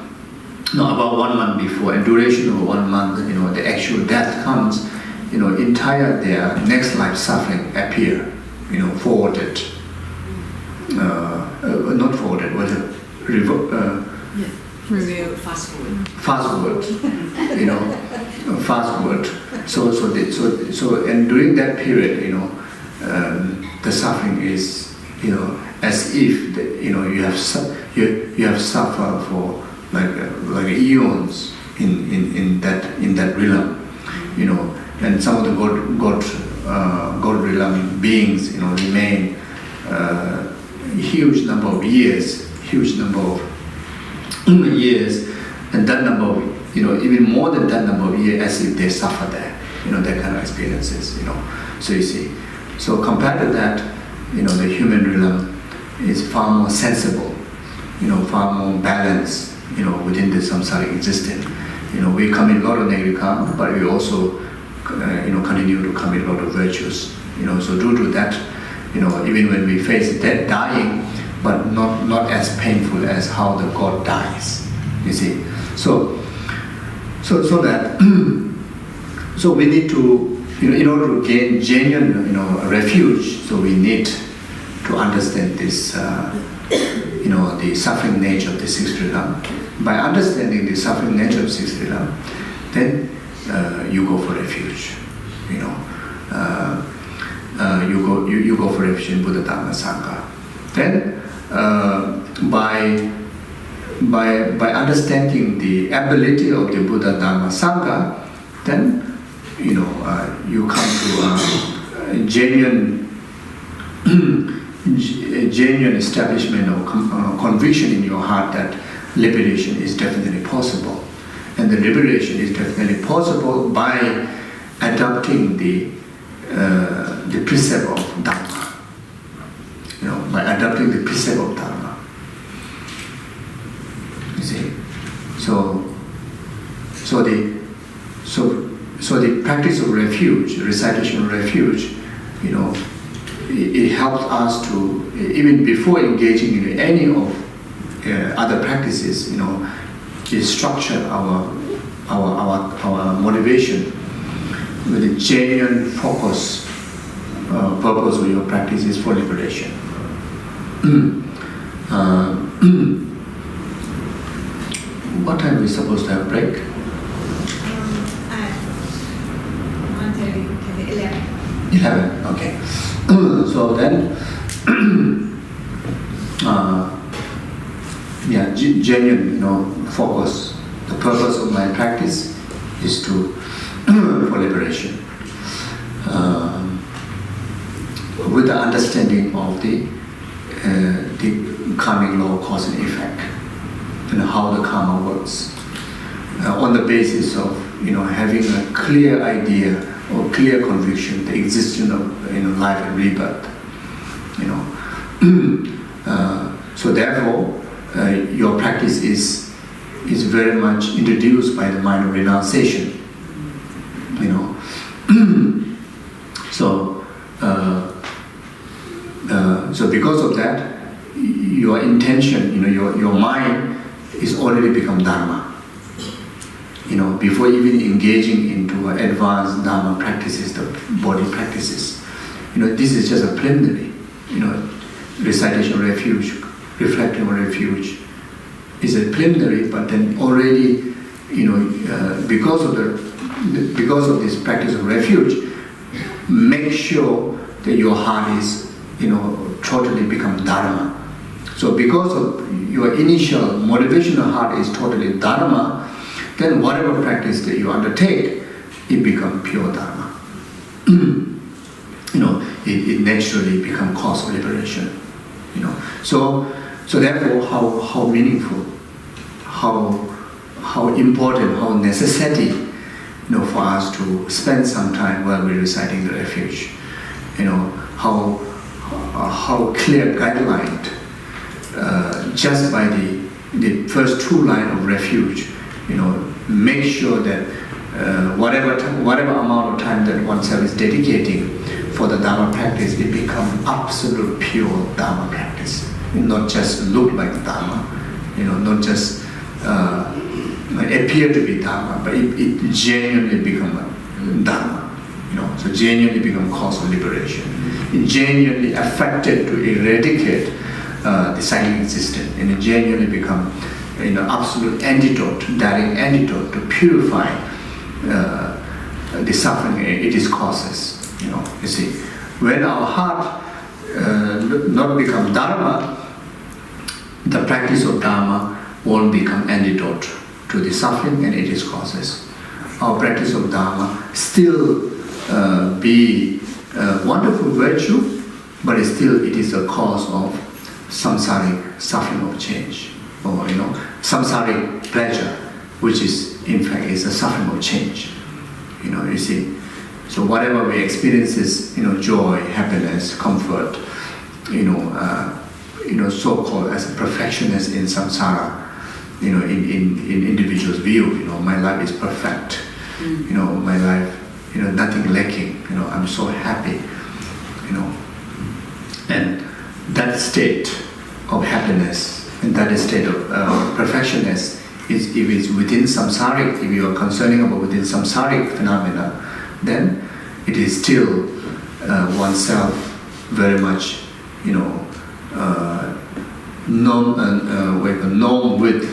about 1 month before, and duration of 1 month, the actual death comes, entire their next life suffering appear, forwarded, not forwarded, but Review, fast forward. Fast forward, fast forward. So and during that period, the suffering is, as if you have suffered for like eons in that realm, and some of the God realm beings, remain huge number of years, and that number of, even more than that number of years, as if they suffer there, that kind of experiences, So you see, so compared to that, the human realm is far more sensible, far more balanced, within the samsaric existence. We commit a lot of negative karma, but we also, continue to commit a lot of virtues. So due to that, even when we face death, dying, but not as painful as how the God dies. You see, so that so we need to, in order to gain genuine, refuge. So we need to understand this, the suffering nature of the sixth realm. By understanding the suffering nature of sixth realm, then you go for refuge. You go for refuge in Buddha, Dhamma, Sangha. Then by understanding the ability of the Buddha, Dhamma, Sangha, then you come to a genuine establishment of conviction in your heart that liberation is definitely possible, and the liberation is definitely possible by adopting the precept of Dhamma. By adopting the precept of Dhamma. You see, so the practice of refuge, recitation of refuge, it helps us to, even before engaging in any of other practices, it structure our motivation with a genuine focus. Purpose of your practice is for liberation. What time are we supposed to have a break? At 1:30, 11. 11, okay. So then, genuine, focus. The purpose of my practice is to for liberation, with the understanding of the karmic law, cause and effect, and how the karma works, on the basis of having a clear idea or clear conviction the existence of life and rebirth. So therefore, your practice is very much introduced by the mind of renunciation. So because of that, your intention, your mind is already become Dharma. Before even engaging into advanced Dharma practices, the body practices, this is just a preliminary. Recitation of refuge, reflecting on refuge is a preliminary, but then already, because of this practice of refuge, make sure that your heart is, totally become Dharma. So because of your initial motivational heart is totally Dharma, then whatever practice that you undertake, it becomes pure Dharma. It naturally becomes cause of liberation. So therefore, how meaningful, how important, how necessary, for us to spend some time while we're reciting the refuge. How clear guideline, just by the first two lines of refuge, make sure that whatever amount of time that oneself is dedicating for the Dharma practice, it becomes absolute pure Dharma practice. Not just look like Dharma, not just appear to be Dharma, but it genuinely becomes Dharma. So genuinely become cause of liberation. It genuinely affected to eradicate the cyclic existence, and it genuinely become absolute antidote, direct antidote to purify the suffering it is causes. You see, when our heart not become Dharma, the practice of Dharma won't become antidote to the suffering and it is causes. Our practice of Dharma still be a wonderful virtue, but it is a cause of samsaric suffering of change, or samsaric pleasure, which is in fact is a suffering of change. You see. So whatever we experience is, joy, happiness, comfort, so-called as a perfectionist in samsara, in individual's view, my life is perfect, my life, nothing lacking, I'm so happy, and that state of happiness, and that state of perfectionness, is if it's within samsaric, if you are concerning about within samsaric phenomena, then it is still oneself very much, known with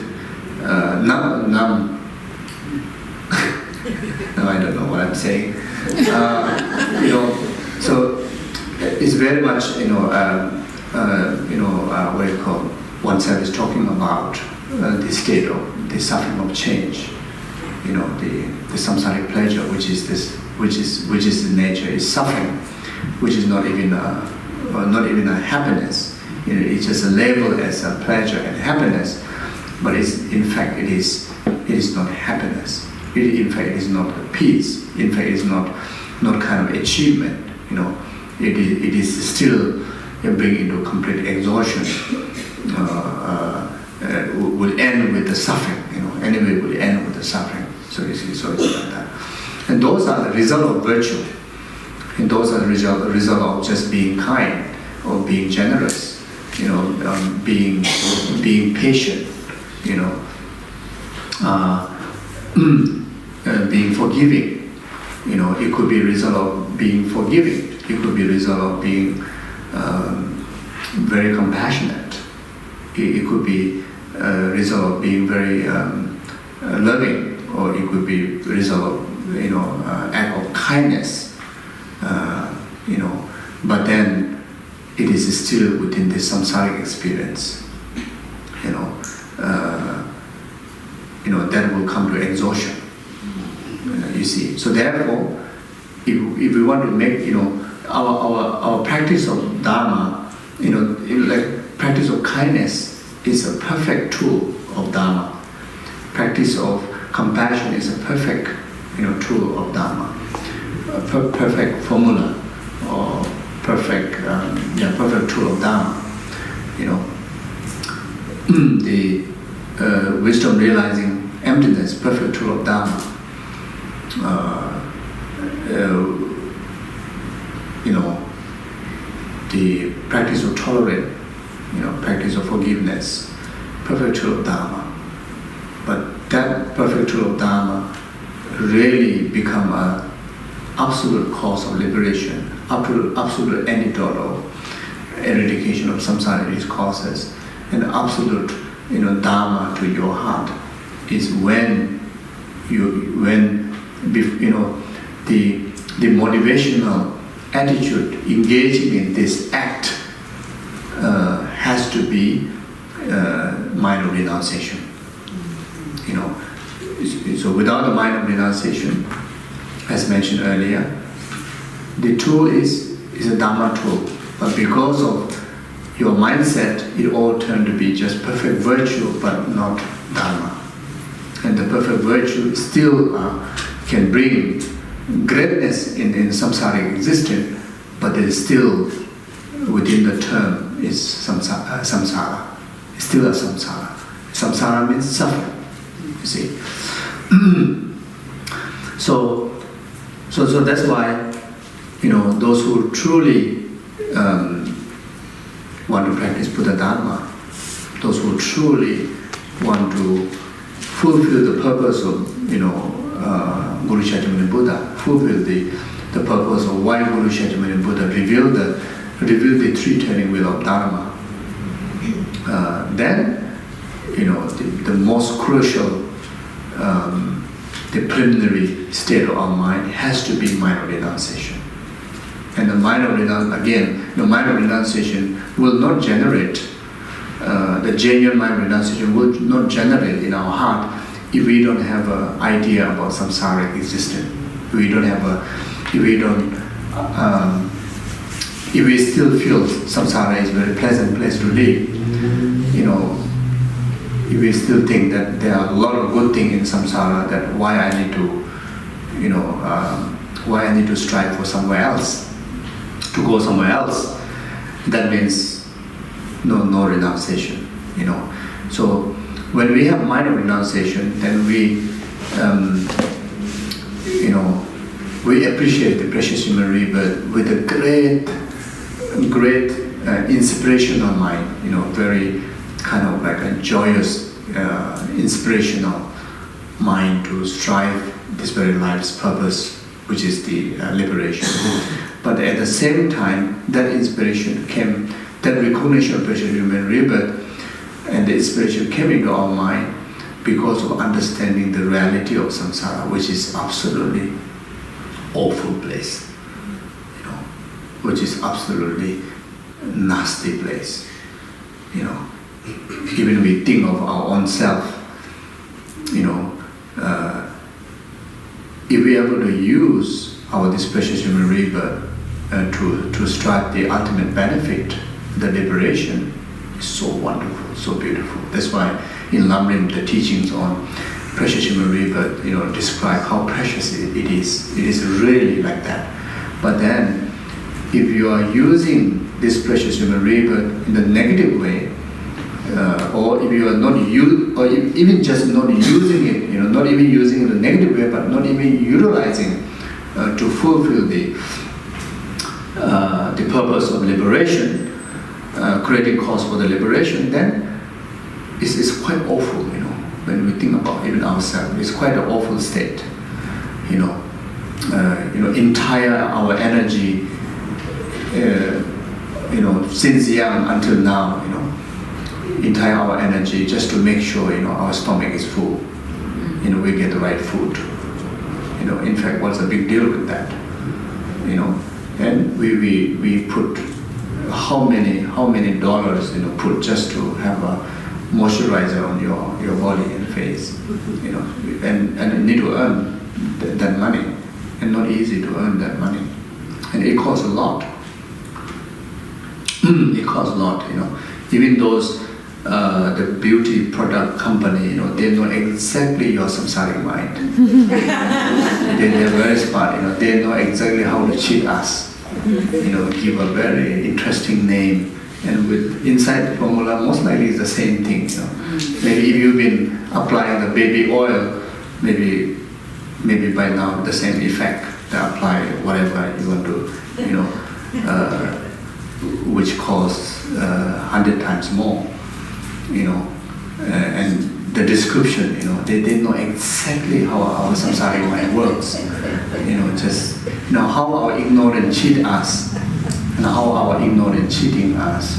numb. No, I don't know what I'm saying. So it's very much, what you call oneself is talking about the state of the suffering of change. The samsaric pleasure, which is the nature, is suffering, which is not even a happiness. It's just a label as a pleasure and happiness, but in fact it is not happiness. In fact, it is not peace. In fact, it is not kind of achievement. It is still bring into complete exhaustion. Will end with the suffering. Anyway, will end with the suffering. So it's like that. And those are the result of virtue. And those are the result of just being kind or being generous. Being patient. Being forgiving. It could be a result of being forgiving. It could be a result of being very compassionate. It could be a result of being very loving, or it could be a result of act of kindness. But then it is still within the samsaric experience. That will come to exhaustion. You see. So therefore, if we want to make our practice of dharma, like practice of kindness is a perfect tool of dharma. Practice of compassion is a perfect tool of dharma. A perfect formula or perfect tool of dharma. The wisdom realizing emptiness, perfect tool of dharma. The practice of tolerance, practice of forgiveness, perfect tool of dharma. But that perfect tool of dharma really become an absolute cause of liberation, absolute antidote of eradication of samsara and its causes, and absolute dharma to your heart is when the motivational attitude engaging in this act has to be mind of renunciation. So without the mind of renunciation, as mentioned earlier, the tool is a dharma tool, but because of your mindset, it all turned to be just perfect virtue, but not dharma. And the perfect virtue still can bring greatness in samsaric existence, but it is still within the term is samsara. It's still a samsara. Samsara means suffering. You see. So that's why those who truly want to practice Buddha Dharma, those who truly want to fulfill the purpose of Guru Shakyamuni Buddha, fulfill the purpose of why Guru Shakyamuni Buddha revealed the three turning wheel of Dharma. Then the most crucial, the preliminary state of our mind has to be mind of renunciation. And the mind of renunciation will not generate, the genuine mind of renunciation will not generate in our heart if we don't have an idea about samsaric existence. If we still feel samsara is a very pleasant place to live, if we still think that there are a lot of good things in samsara, that why I need to strive for somewhere else, to go somewhere else, that means no renunciation. So when we have mind of renunciation, then we appreciate the precious human rebirth with a great inspirational mind, very kind of like a joyous, inspirational mind to strive this very life's purpose, which is the liberation. But at the same time, that inspiration came, that recognition of precious human rebirth, and the inspiration came into our mind because of understanding the reality of samsara, which is absolutely awful place, which is absolutely nasty place. Even we think of our own self, if we are able to use this precious human rebirth to strive the ultimate benefit, the liberation, is so wonderful, so beautiful. That's why in Langri, the teachings on precious human rebirth, describe how precious it is. It is really like that. But then, if you are using this precious human rebirth in a negative way, or if you are not or even just not using it, not even using it in a negative way, but not even utilizing to fulfill the purpose of liberation, creating cause for the liberation, then it's quite awful, when we think about even ourselves. It's quite an awful state, entire our energy, since young until now, entire our energy just to make sure, our stomach is full, we get the right food. In fact, what's the big deal with that? And we put how many dollars, put just to have a moisturizer on your body and face, and you need to earn that money, and not easy to earn that money, and it costs a lot. It costs a lot, Even those the beauty product company, they know exactly your samsaric mind. They're very smart, they know exactly how to cheat us. Give a very interesting name, and with inside the formula, most likely it's the same thing. Maybe if you've been applying the baby oil, maybe by now the same effect. They apply whatever you want to, which costs 100 times more. And the description, they know exactly how our samsaric mind works. How our ignorance cheat us, and how our ignorance cheating us.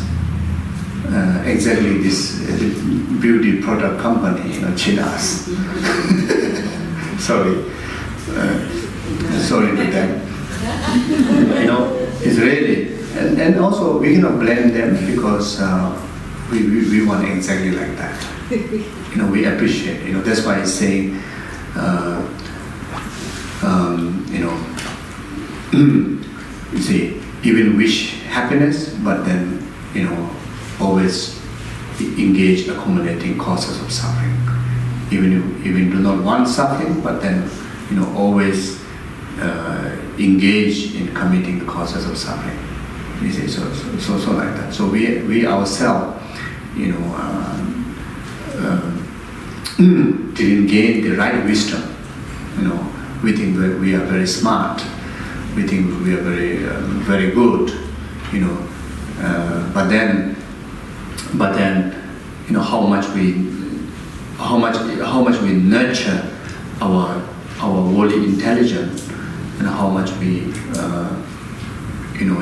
Exactly this beauty product company, cheat us. Sorry to them. It's really, and also we cannot blame them because we want exactly like that. We appreciate. That's why it's saying, you see, even wish happiness, but then always engage accumulating causes of suffering. Even do not want suffering, but then always engage in committing the causes of suffering. You see, so like that. So we ourselves, didn't gain the right wisdom. We think that we are very smart. We think we are very good. But then, how much we nurture our worldly intelligence, and how much we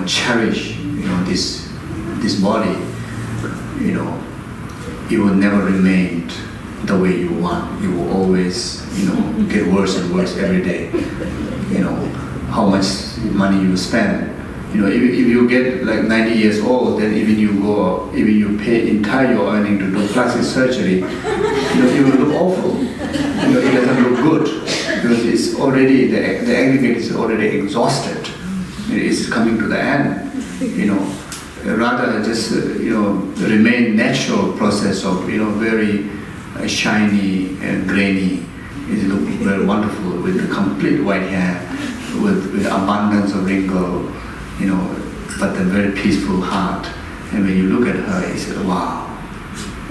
cherish this body, it will never remain the way you want. It will always get worse and worse every day. How much money you spend. If you get like 90 years old, then even you pay entire your earning to do plastic surgery, it will look awful. It doesn't look good because it's already the aggregate is already exhausted. It's coming to the end. Rather just remain natural process of very shiny and grainy. It looks very wonderful with the complete white hair, with abundance of wrinkle. But a very peaceful heart. And when you look at her, you say, wow,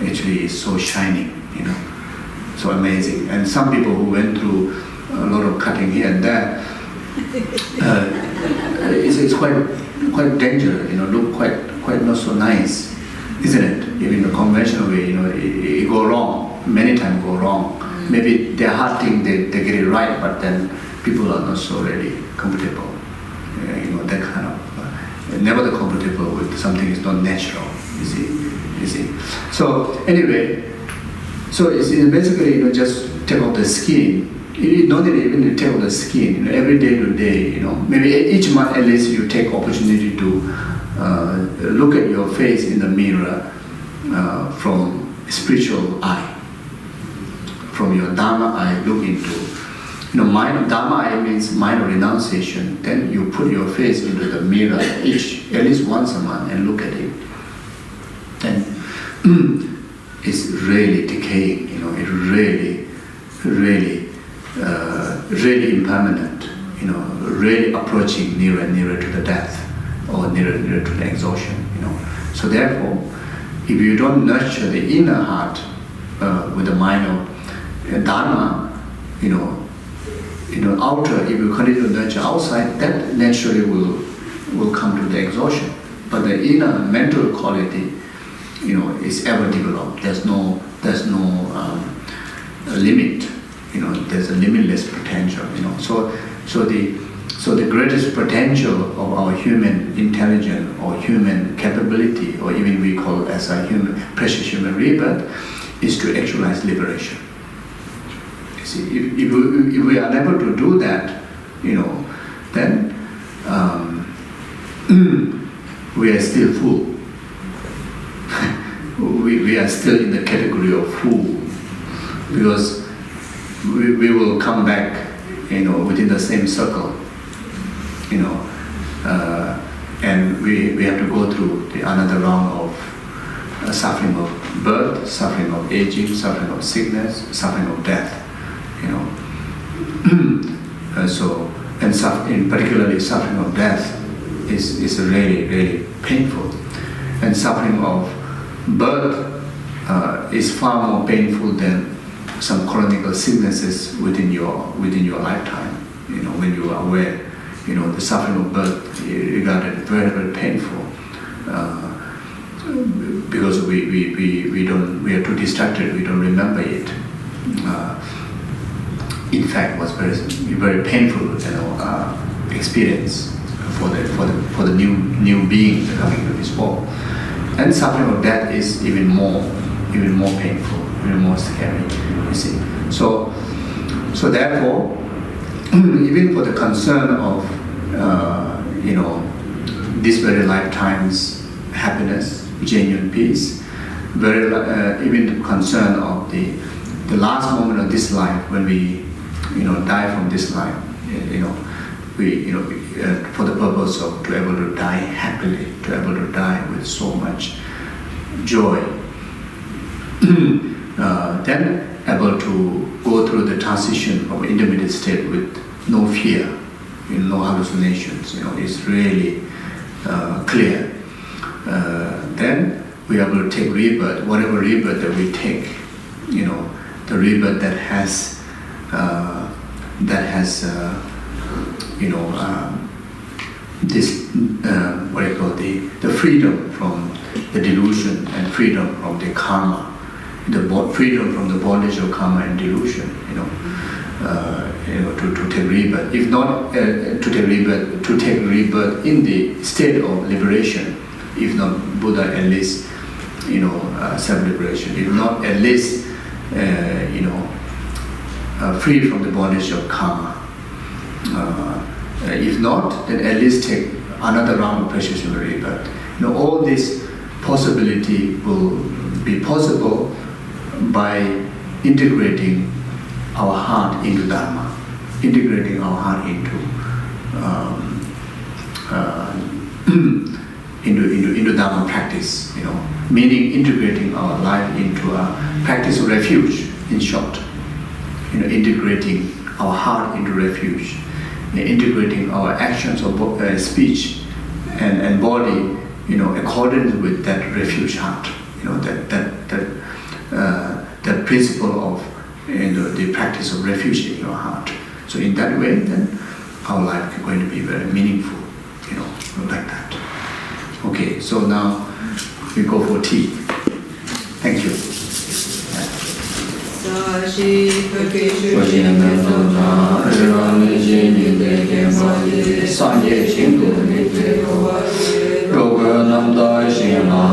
actually it's so shining, so amazing. And some people who went through a lot of cutting here and there, it's quite dangerous, look quite quite not so nice, isn't it? Even the conventional way, it go wrong. Many times go wrong. Maybe their heart think they get it right, but then people are not so really comfortable. That kind of never comfortable with something is not natural. You see. So anyway, so it's basically just take off the skin. You don't even to take off the skin. Every day to day. Maybe each month at least you take opportunity to look at your face in the mirror from spiritual eye. From your Dharma eye, look into. Mind Dharma eye means mind of renunciation. Then you put your face into the mirror at least once a month and look at it. Then it's really decaying. It really impermanent. Really approaching nearer and nearer to the death, or nearer and nearer to the exhaustion. So therefore, if you don't nurture the inner heart with the mind of Dharma, outer, if you continue to nurture outside, that naturally will come to the exhaustion. But the inner mental quality, is ever developed. There's no limit. There's a limitless potential. So the greatest potential of our human intelligence or human capability, or even we call as a precious human rebirth, is to actualize liberation. See, if we are unable to do that, then we are still fool. we are still in the category of fool, because we will come back, within the same circle, and we have to go through another round of suffering of birth, suffering of aging, suffering of sickness, suffering of death. Particularly suffering of death is really, really painful. And suffering of birth is far more painful than some chronic sicknesses within your lifetime. When you are aware, the suffering of birth is regarded very, very painful. Because we are too distracted, we don't remember it. In fact, was very, very painful, experience for the new being coming to this world. And suffering of death is even more painful, even more scary. You see. So therefore, even for the concern of this very lifetime's happiness, genuine peace, even the concern of the last moment of this life, when we die from this life, we for the purpose of to able to die happily, to able to die with so much joy, then able to go through the transition from intermediate state with no fear, no hallucinations. It's really clear. Then we are able to take rebirth, whatever rebirth that we take, the rebirth that has this what I call the freedom from the delusion and freedom from the karma, freedom from the bondage of karma and delusion. To take rebirth. If not to take rebirth in the state of liberation. If not Buddha, at least self-liberation. If not, at least free from the bondage of karma. If not, then at least take another round of precious human rebirth. All this possibility will be possible by integrating our heart into Dharma, integrating our heart into Dharma practice. Meaning integrating our life into a practice of refuge. In short, integrating our heart into refuge, integrating our actions of speech and body, according with that refuge heart. That principle of the practice of refuge in your heart. So in that way, then our life is going to be very meaningful, like that. Okay, so now we go for tea. Thank you. Sanje Shindu Nite Yoga Namda Shina